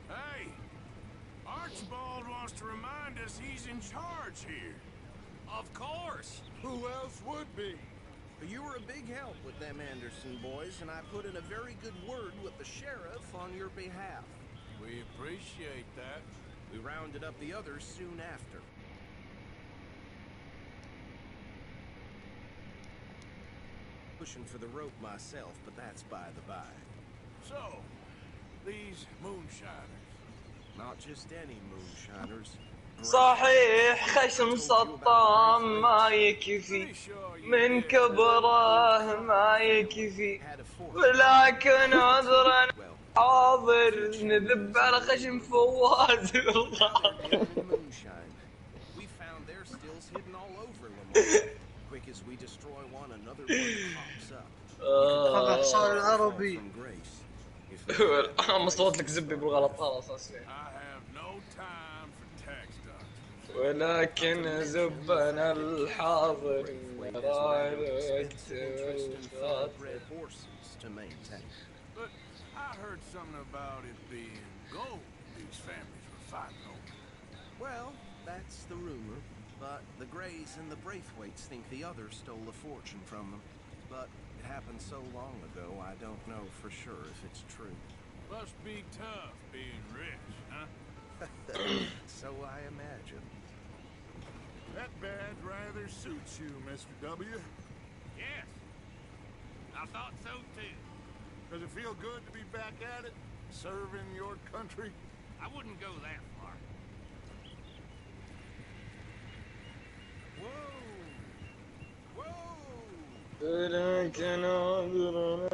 Hey! Archibald wants to remind us he's in charge here. Of course! Who else would be? You were a big help with them Anderson boys, and I put in a very good word with the sheriff on your behalf. We appreciate that. We rounded up the others soon after. Pushing for the rope myself, but that's by the by. So, these moonshiners. Not just any moonshiners. صحيح خشم سطام ما يكفي من كبره ما يكفي ولكن عذرا حاضر نذب على خشم فواز We found their stills hidden all over Lamar. Quick as we destroy one, another one pops up. هذا حصان العربي مصوت لك زبي بالغلط خلاص ولكن زبنا الحاضر But I heard something about it being gold these families were fighting over. Well, that's the rumor. But the Greys and the Braithwaites think the others stole a fortune from them. But it happened so long ago, I don't know for sure if it's true. Must be tough being rich, huh? So I imagine. That badge rather suits you, Mr. W. Yes. I thought so too. Does it feel good to be back at it? Serving your country? I wouldn't go that far. ولكن عذرا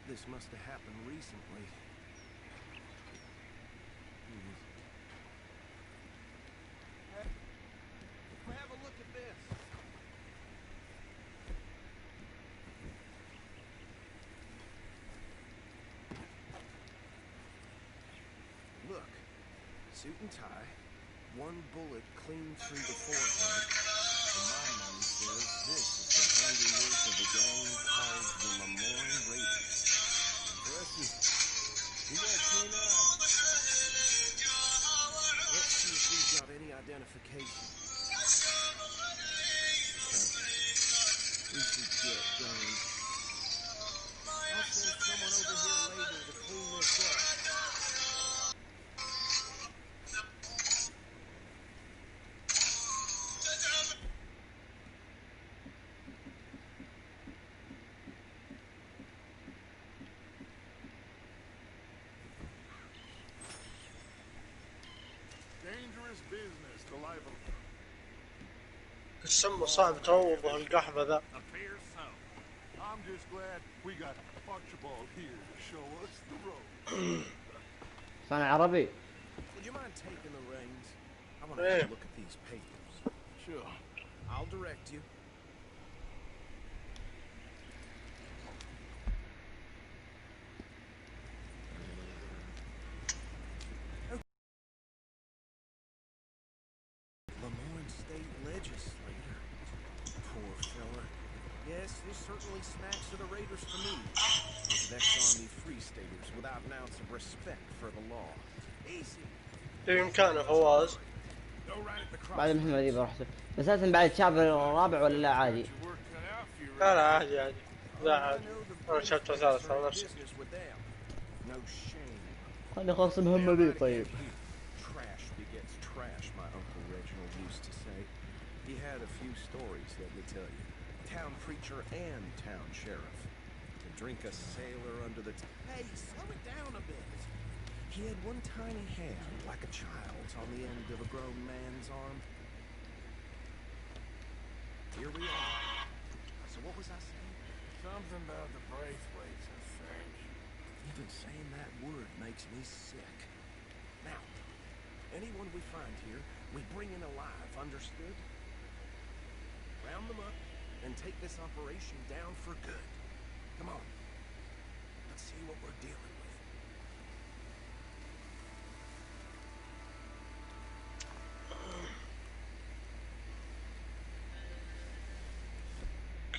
This must have happened recently. Have a look at this. Look, suit and tie, one bullet clean through the forehead. And my mom says this is the handiwork of a gang called the Lemoyne Raiders. Impressive. You got keen eye. Let's see if we've got any identification. Okay. We should get going. I'll send someone over here later to clean this up. Business to live them. السم صعب تروض القحبة ذا. I'm just glad we got Archibald here to show us the road. صنع عربي. Would you mind taking the reins? I want to take a look at these papers. Sure. I'll direct you. Legislator. Poor fella. Yes, this certainly smacks of the Raiders for me. Those ex-army free staters without an ounce of respect for the law. Easy. بإمكانه فواز. بعد محمد بروح بس لازم بعد شابتر الرابع ولا لا عادي؟ لا لا عادي عادي. لا عادي. أنا شابتر ثالث على نفسي. خليني أخلص المهمة ذي طيب. He had a few stories, let me tell you. Town preacher and town sheriff. To drink a sailor under the... Hey, slow it down a bit. He had one tiny hand, like a child's, on the end of a grown man's arm. Here we are. So what was I saying? Something about the Braithwaites, I think. Even saying that word makes me sick. Now, anyone we find here, we bring in alive, understood? Round them up and take this operation down for good. Come on. Let's see what we're dealing with.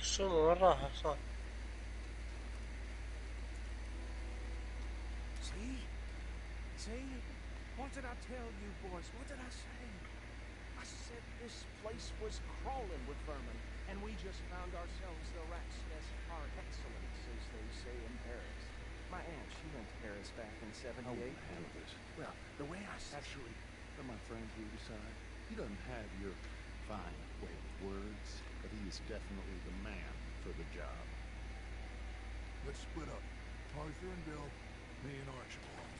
شنو وين راح صار؟ See? What did I tell you, boys? What did I say? I said this place was crawling with vermin, and we just found ourselves the rat's nest par excellence, as they say in Paris. My aunt, she went to Paris back in '78. I won't handle this. Well, the way I Actually, let my friend here decide. He doesn't have your fine way of words, but he is definitely the man for the job. Let's split up. Arthur and Bill, me and Archibald.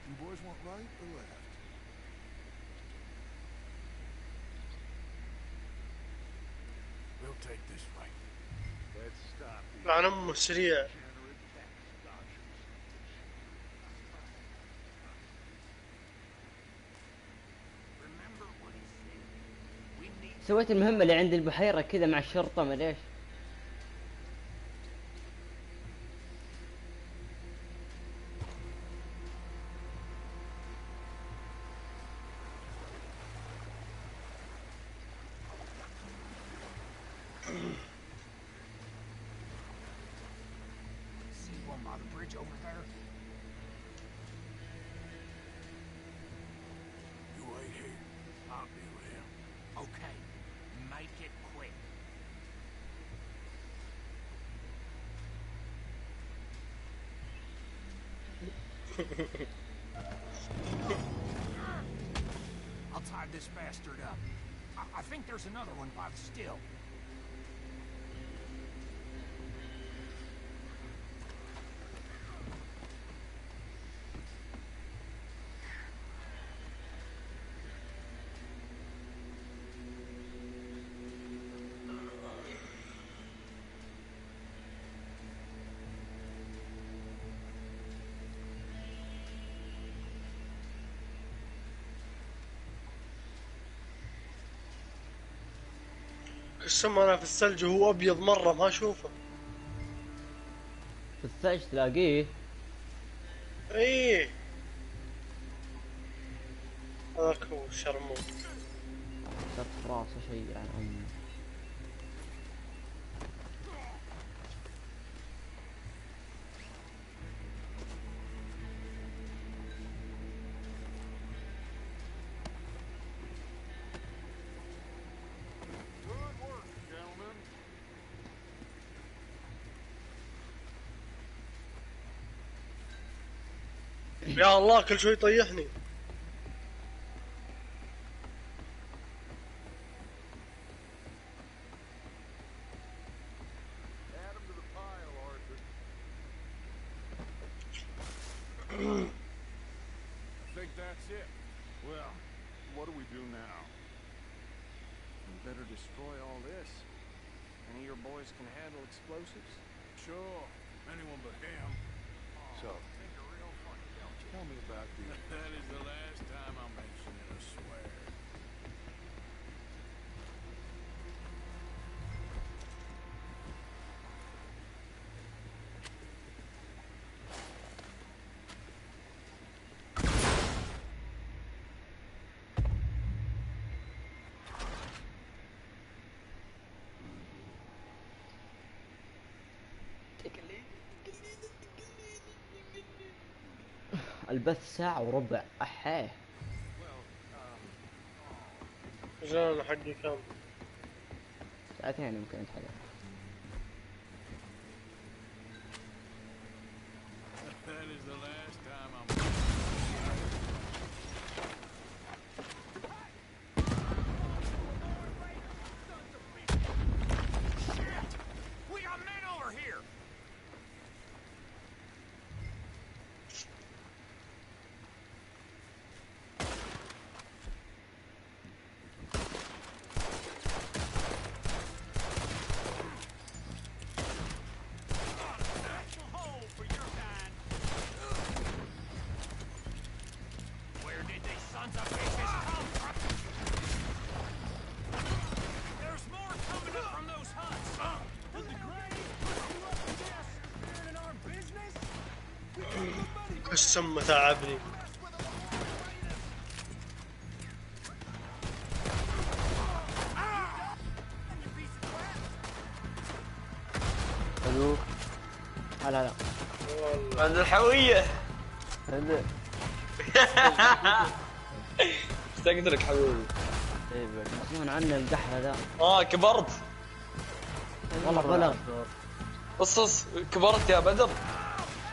You boys want right or left? We'll take this way. Let's stop these لعن أمه سريع. degenerate dodgers. سويت المهمة اللي عند البحيرة كذا مع الشرطة ما ليش. see one by the bridge over there. You wait here. I'll deal with him. Okay, make it quick. I'll tie this bastard up. I think there's another one by the still. السم أنا في الثلج وهو أبيض مرة ما أشوفه. في الثلج تلاقيه. إيه هذاك هو الشرموط. صرت راسه شيء عن أمه. Good work, gentlemen. يا الله كل شوي يطيحني. Add 'em to the pile, Arthur. I think that's it. Well, what do we do now? We better destroy all this. Any of your boys can handle explosives? Sure. Anyone but him. So, Think you're real funny, don't you? tell me about the... That is the last time I'm mentioning a swear. البث ساعة وربع أحاه. جانا حقي كم؟ ساعتين يمكن يتحدث. That is the last time I'm... We got men over here! السم تعبني. حلو. هلا عند الحوية. هلا. اشتقت لك حبيبي. ايه مسموع عنه القحة ذا. كبرت. والله بلغ. قصص كبرت يا بدر.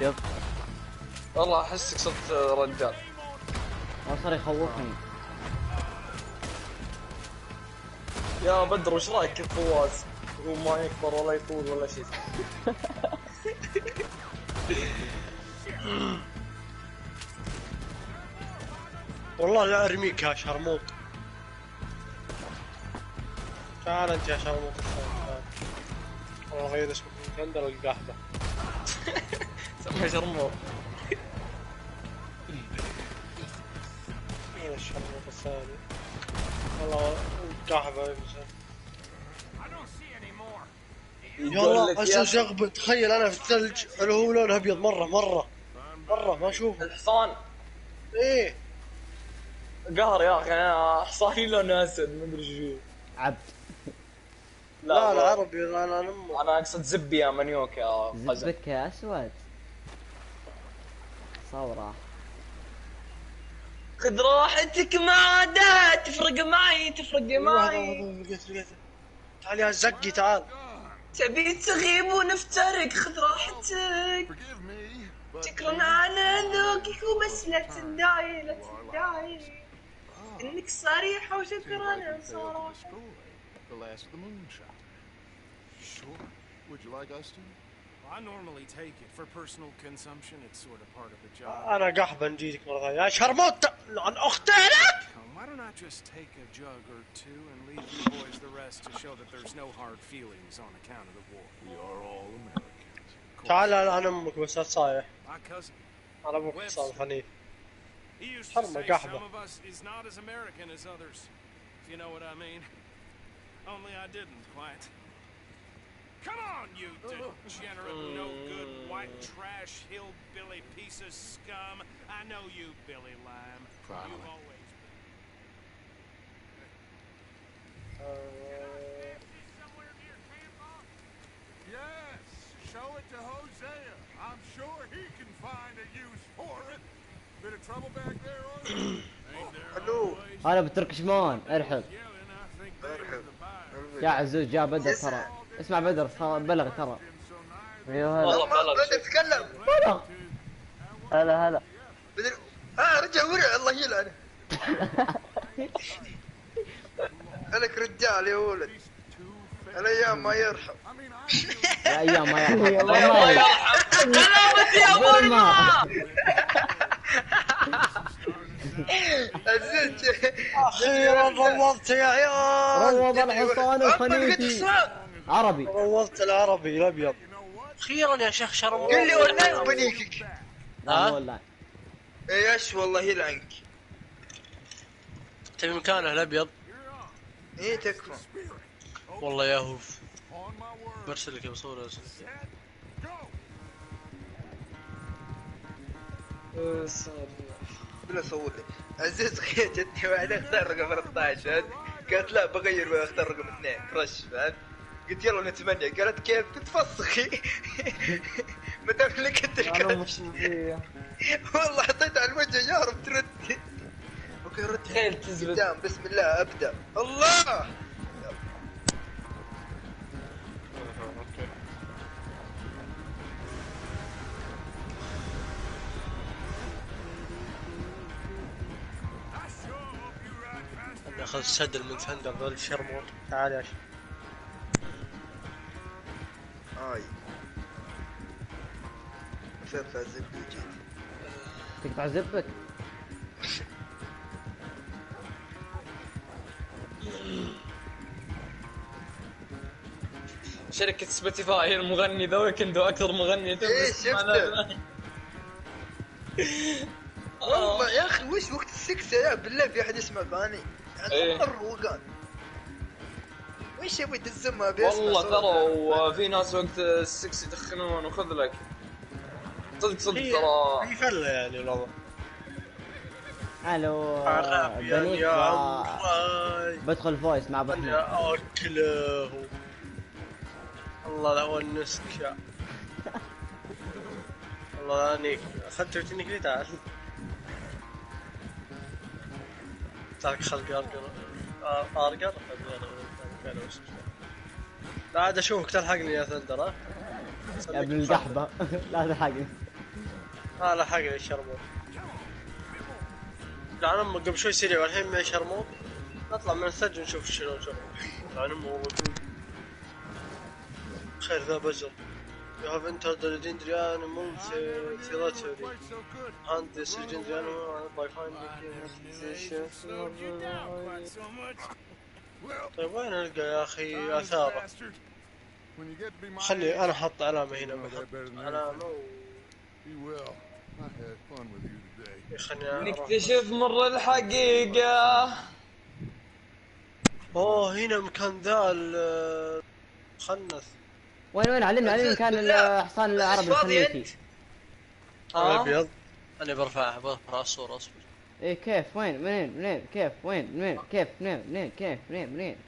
يب. والله احسك صرت رجال. ما صار يخوفني. يا بدر وش رايك الفواز؟ هو ما يكبر ولا يطول ولا شيء. والله لا ارميك يا شرموط. تعال انت يا شرموط. والله غير اسمك من عندنا القحبة. سمي شرموط. ايه الشرموط الثاني؟ والله القحبة يمزح. يلا عزوز يغبن. تخيل انا في الثلج اللي هو لونه ابيض مرة ما اشوفه. الحصان. ايه قهر يا اخي. انا حصاني لونه اسد ما ادري شو. عبد. لا عربي. انا اقصد زبي يا منيوك يا قزم. زبك يا اسود. صورة. خذ راحتك ما عاد تفرق معي. لقيت. تعال يا زقي تعال. تبي تغيب ونفترق. خذ راحتك. شكرا على ذوقك وبس لا تدعي انك صريحة وشكرا صراحة. I normally take it for personal consumption. It's sort of part of the job. انا قحبة نجيك مرة ثانية يا شرموط. عن اختي لك. Why don't I just take a jug or two and leave you boys the rest to show that there's no hard feelings on account of the war. We are all Americans. تعال عن امك بس لا تصايح. My cousin. على ابوك حصان حنيف. He used to say some of us is not as American as others, if you know what I mean. Only I didn't quite. Come on, you degenerate, no good, white trash, hillbilly piece of scum. I know you, Billy Lime. You've always Yes, show it to Hosea. I'm sure he can find a use for it. Bit of trouble back there on الو. انا بتركشمان. ارحب يا عزوز. جاء بدر ترى. اسمع بدر بلغ ترى. والله بدر تكلم. بلغ. هلا بدر. رجع ورع الله يلعنه. لك رجال يا ولد. الايام ما يرحم. الايام ما يرحم. الله ما يرحم. سلامتي يا ابو الزلت. اخيرا روضت يا عيال. روض الحصان الخنيفي. عربي. روضت العربي الابيض. اخيرا يا شيخ شرموط. قل لي والله بنيكك. والله ايش والله يلعنك. تبي مكانه الابيض. ايه تكفى. والله يا هوف. برسل لك بصورة. بلا صوت. عزيز خي جتني واحدة اختار رقم 13 قالت لا بغير واختار رقم 2 فرش فهمت. قلت يلا نتمنى. قالت كيف تتفسخي. ما دام لك انت الكلش. والله حطيت على الوجه يا رب ترد. اوكي رد. تخيل تزبد. قدام بسم الله ابدا. الله. اخذ السدل من فندق ذول الشرموط. تعال يا شيخ. تقطع زبدي جيت. تقطع زبك. شركة سبوتيفاي المغني ذا ويكند اكثر مغني ايه شفته. والله يا اخي وش وقت السكسة يا بالله في احد يسمع اغاني. مره وقان. وش يبي تزمها باسمه. والله ترى وفي ناس وقت السكس يدخنون وخذ لك. صدق ترى هي فله يعني الوضع. الو عرابيا بنيك يا عمراي بدخل فويس مع ابو حميد. انا اكله الله لا ونسك يا الله انيك اخذت روتينك لي تعال تعال خلق ارقر لا عاد اشوفك تلحقني يا ثندر ها يا ابن القحبه لا تلحقني. لحقني الشرموط لعن امك قبل شوي سريع والحين ما شرموط نطلع من الثلج ونشوف شنو شرموط لعن امه والله خير ذا بزر. You have entered the legendary animal territory. Hunt this legendary animal by finding طيب وين نلقى يا اخي اثاره؟ خلي انا احط علامه هنا بحط علامه نكتشف مرة الحقيقة. اوه هنا مكان ذا الخنث. وين علمنا مكان الحصان العربي الخليجي. ابيض انا برفع الصورة اصبر. ايه كيف وين منين كيف وين كيف منين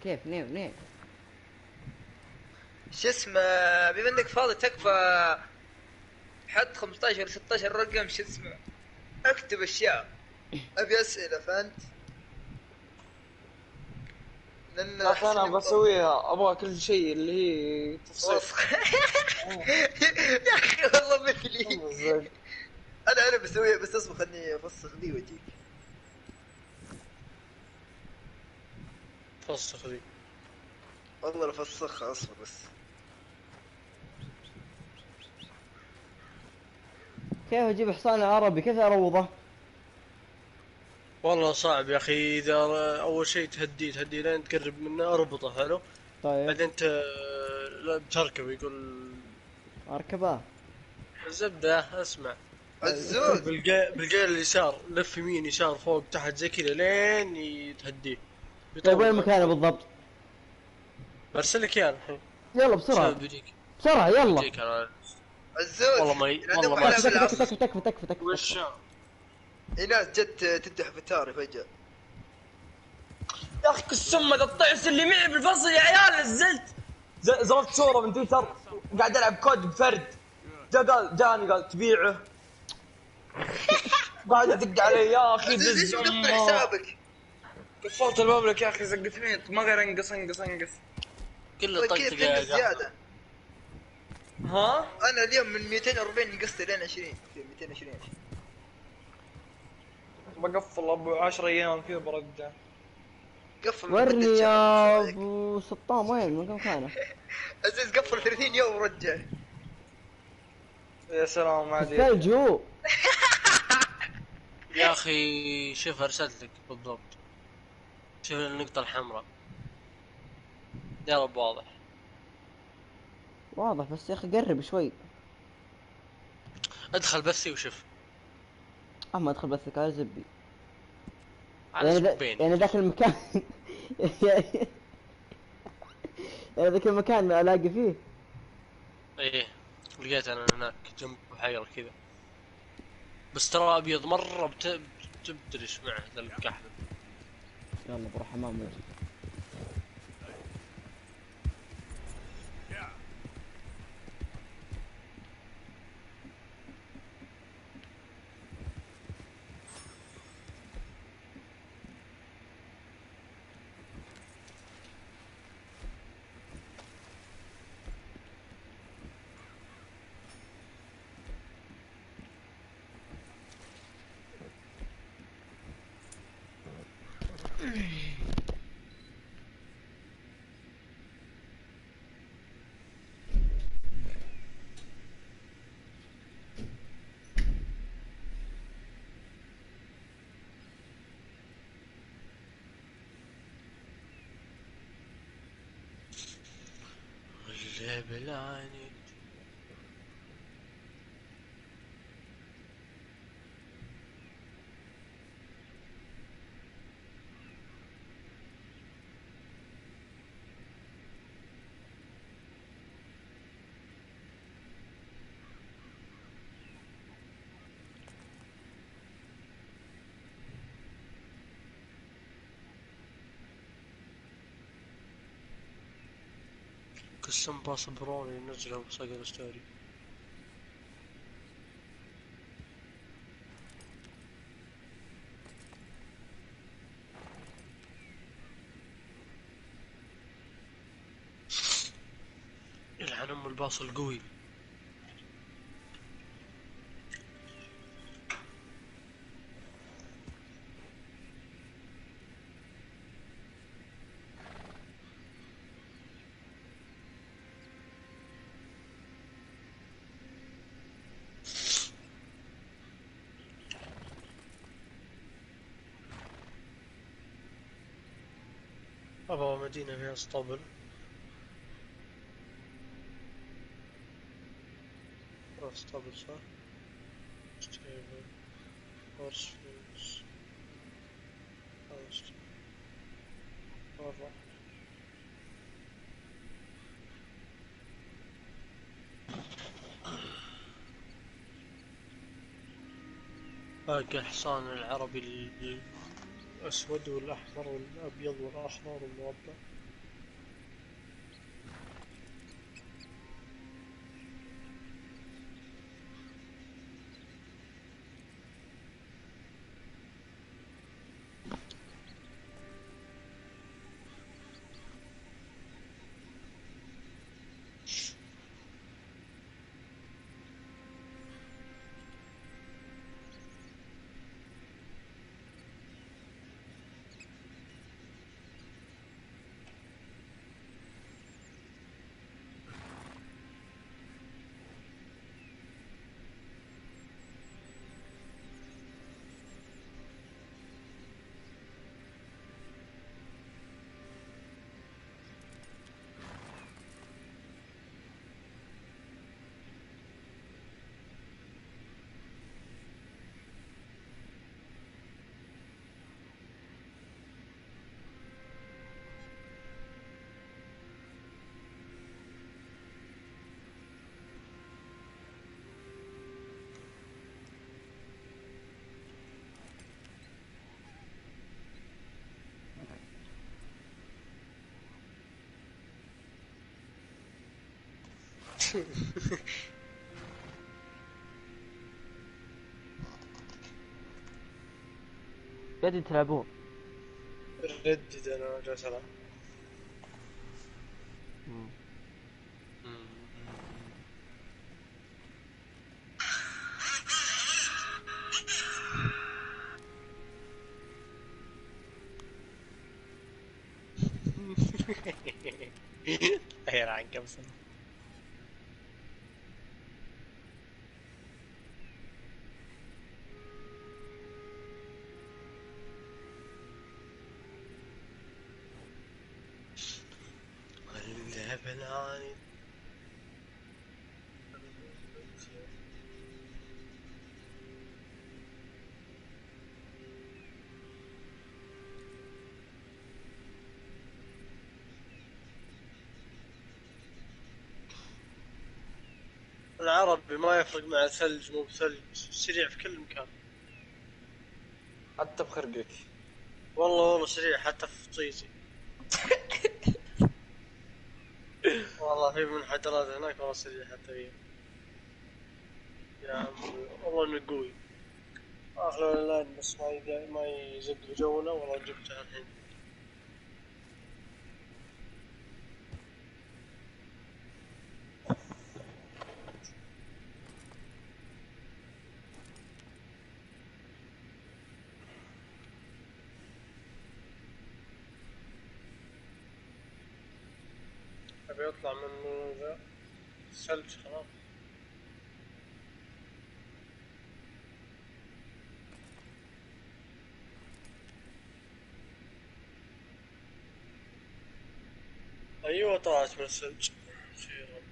كيف منين شو اسمه بما انك فاضي تكفى حط 15 ولا 16 رقم شو اسمه اكتب اشياء ابي اسئله فهمت؟ لان انا بسويها ابغى كل شيء اللي هي تفصيل. يا اخي والله مثلي انا بسويها بس اصبر خلني افسخ ذي واجيك. فسخ ذي والله افسخها اصبر بس. كيف اجيب حصان عربي كيف اروضه؟ والله صعب يا اخي. اذا اول شيء تهديه لين تقرب منه اربطه حلو. طيب بعدين انت بتركب يقول اركبه. الزبده اسمع الزود بالقيل اليسار لف يمين يسار فوق تحت زي كذا لين تهديه. طيب وين مكانه بالضبط؟ برسلك اياه الحين. يلا بسرعه بسرعه يلا. الزود والله ما تكفى وش ناس جت تدح فتاري فجأة. يا اخي السمة الطعس اللي معي بالفصل يا عيال نزلت زرفت صورة من تويتر قاعد العب كود بفرد جاني قال تبيعه. قاعد ادق علي يا اخي ليش مقفل حسابك؟ قفلت الباب لك يا اخي زقتني ما غير انقص كله طقطق يا زيادة. ها انا اليوم من 240 نقصت لين 20 220. بقفل ابو 10 ايام كذا برجع. قفل ورني يا ابو سطام وين مكانه؟ عزيز قفل 30 يوم ورجع. يا سلام عليك. الثلج هو يا اخي شوف ارسلت لك بالضبط. شوف النقطة الحمراء يا رب واضح بس يا اخي قرب شوي. ادخل بثي وشوف. اما ادخل بثك على زبي يعني ذاك المكان يعني ذاك المكان الاقي فيه. ايه لقيت انا هناك جنب بحيرة كذا بس ترى ابيض مرة بتدرش معه ذا الكحل. يلا بروح حمام وجه. بالعاني السم باص بروني نزله بصقر ستوري. يلعن ام الباص القوي. أبغى مدينة فيها اسطبل. اسطبل صح؟ ستيبل هورس فيلز مرة. باقي الحصان العربي الأسود والأحمر والأبيض والأحمر والمربع. قاعدين تلعبون؟ ردد انا جالس العب. غير عن كم سنة. اللعب العاني. العربي ما يفرق مع ثلج مو بثلج، سريع في كل مكان حتى بخرقك. والله سريع حتى في طيزي. والله في منحدرات هناك والله سريع حتى فيه. يا عمي والله انه قوي. اخر اللاين بس ما يزق بجونا والله جبتها الحين. أبي أطلع من ذا الثلج خلاص. أيوة طلعت من الثلج خيرا.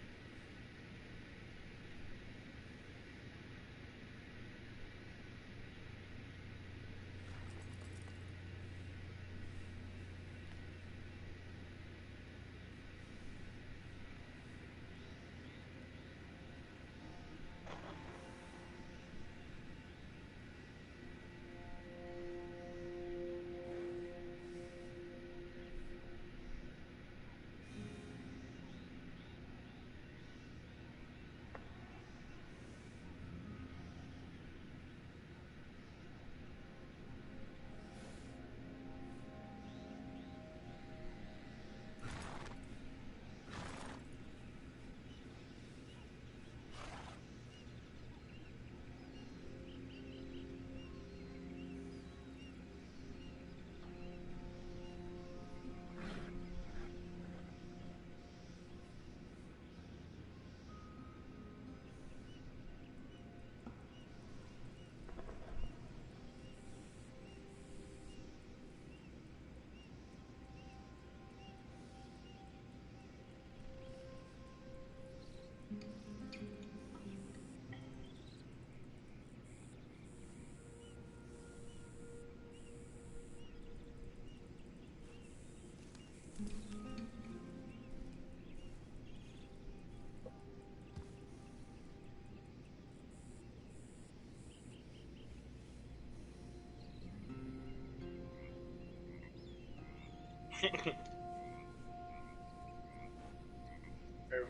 There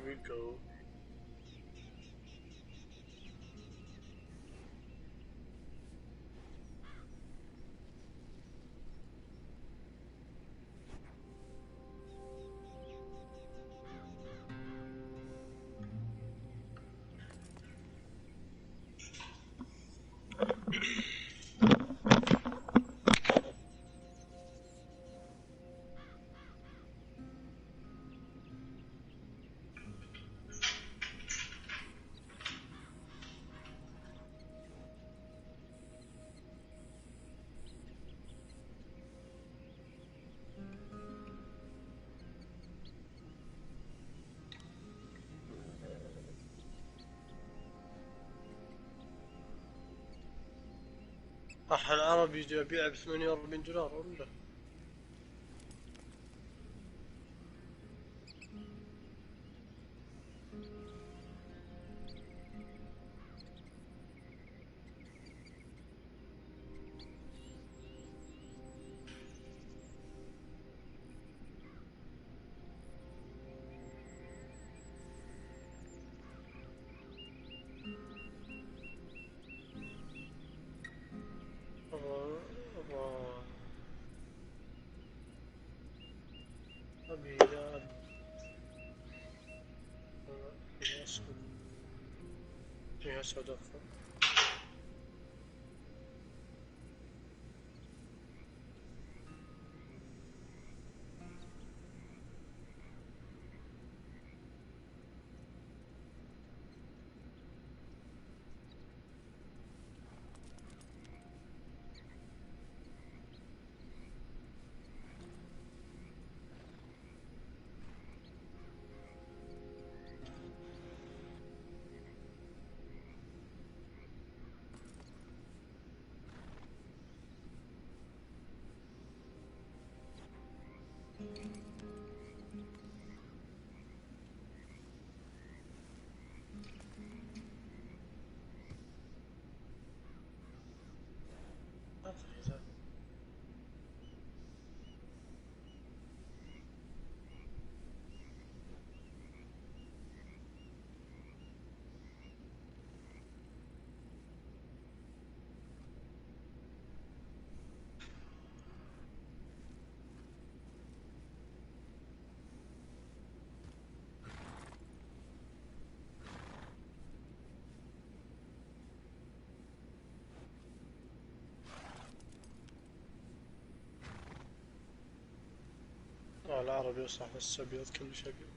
we go. صح العربي يجي أبيعه ب $48 ولا؟ أبي فيها أسود أكثر. العربي صح بس أبيض كل شيء أبيض.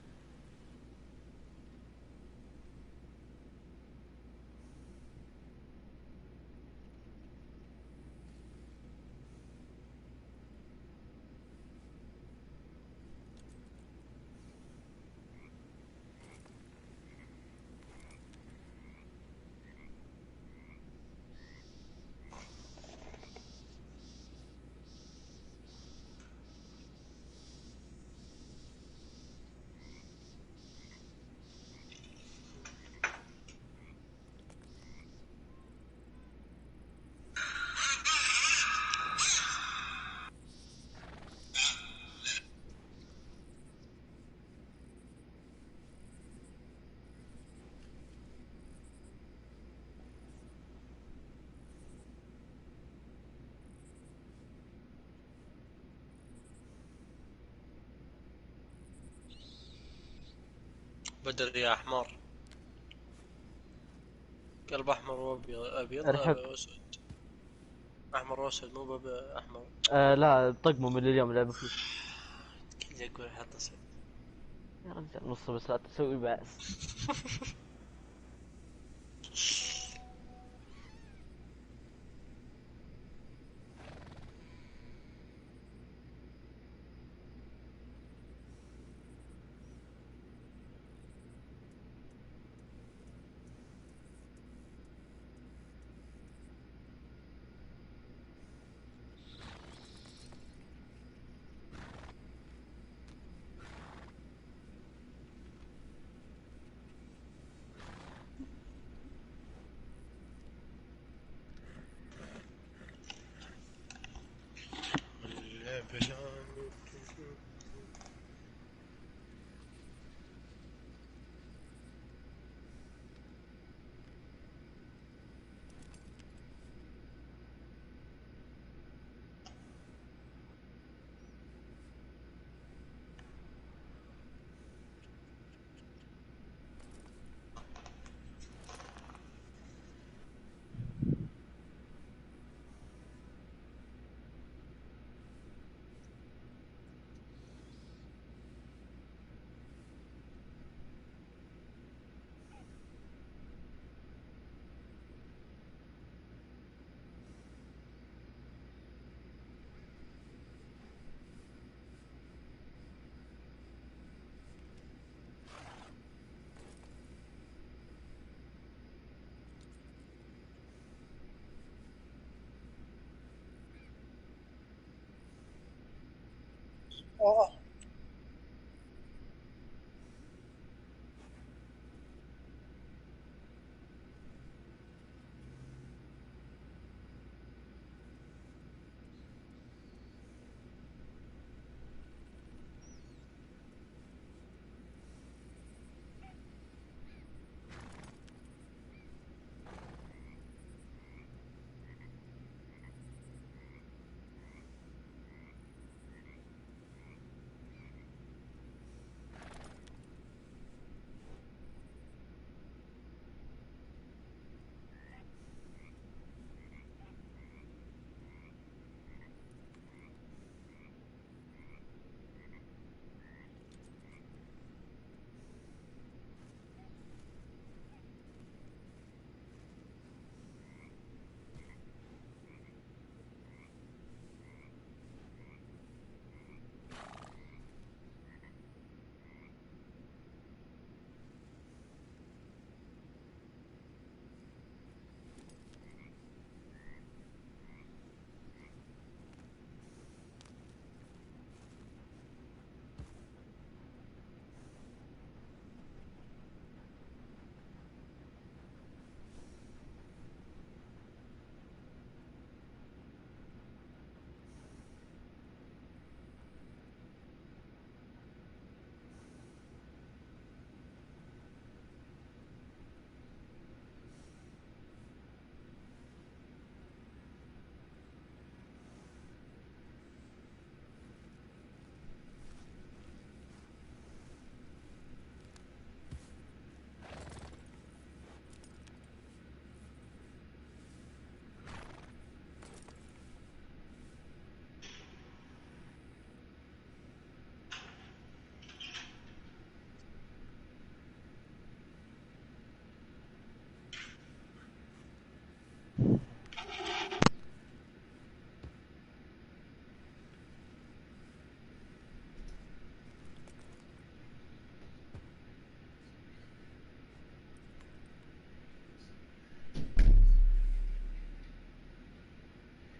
بدل يا حمار قلب احمر وابيض ابيض واسود. احمر واسود مو احمر. لا طقمه من اليوم لعبه فيه. كل اقول حط اسود يا رجال نص بس لا تسوي بأس.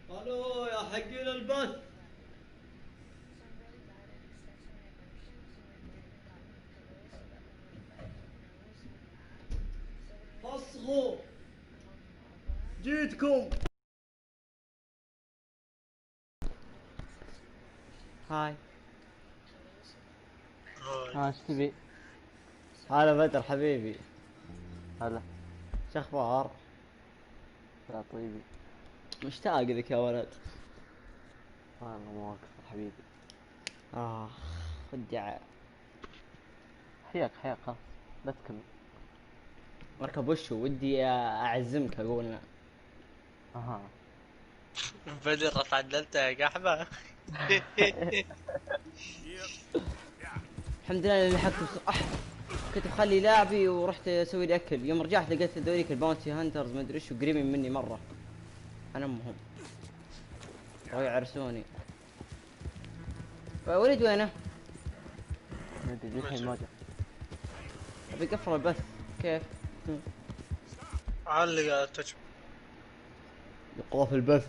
الو يا حقين البث. فصغوا جيتكم. هاي ايش تبي؟ هلا بدر حبيبي. هلا. شو اخبار؟ يا طيبي. مشتاق لك يا ولد. انا مواقف حبيبي. ودي حياك خلاص لا تكمل. مركب وشو ودي اعزمك اقول. اها بدر رفع الدلتا يا قحبه. الحمد لله اني لحقت كنت بخلي لاعبي ورحت اسوي لي اكل. يوم رجعت لقيت ذوليك الباونتي هانترز ما ادري ايش قريبين مني مره. انا امهم ويعرسوني. وليد وينه؟ ما ادري الحين ما جاء. ابي اقفل البث كيف؟ علق التوجه. ايقاف البث.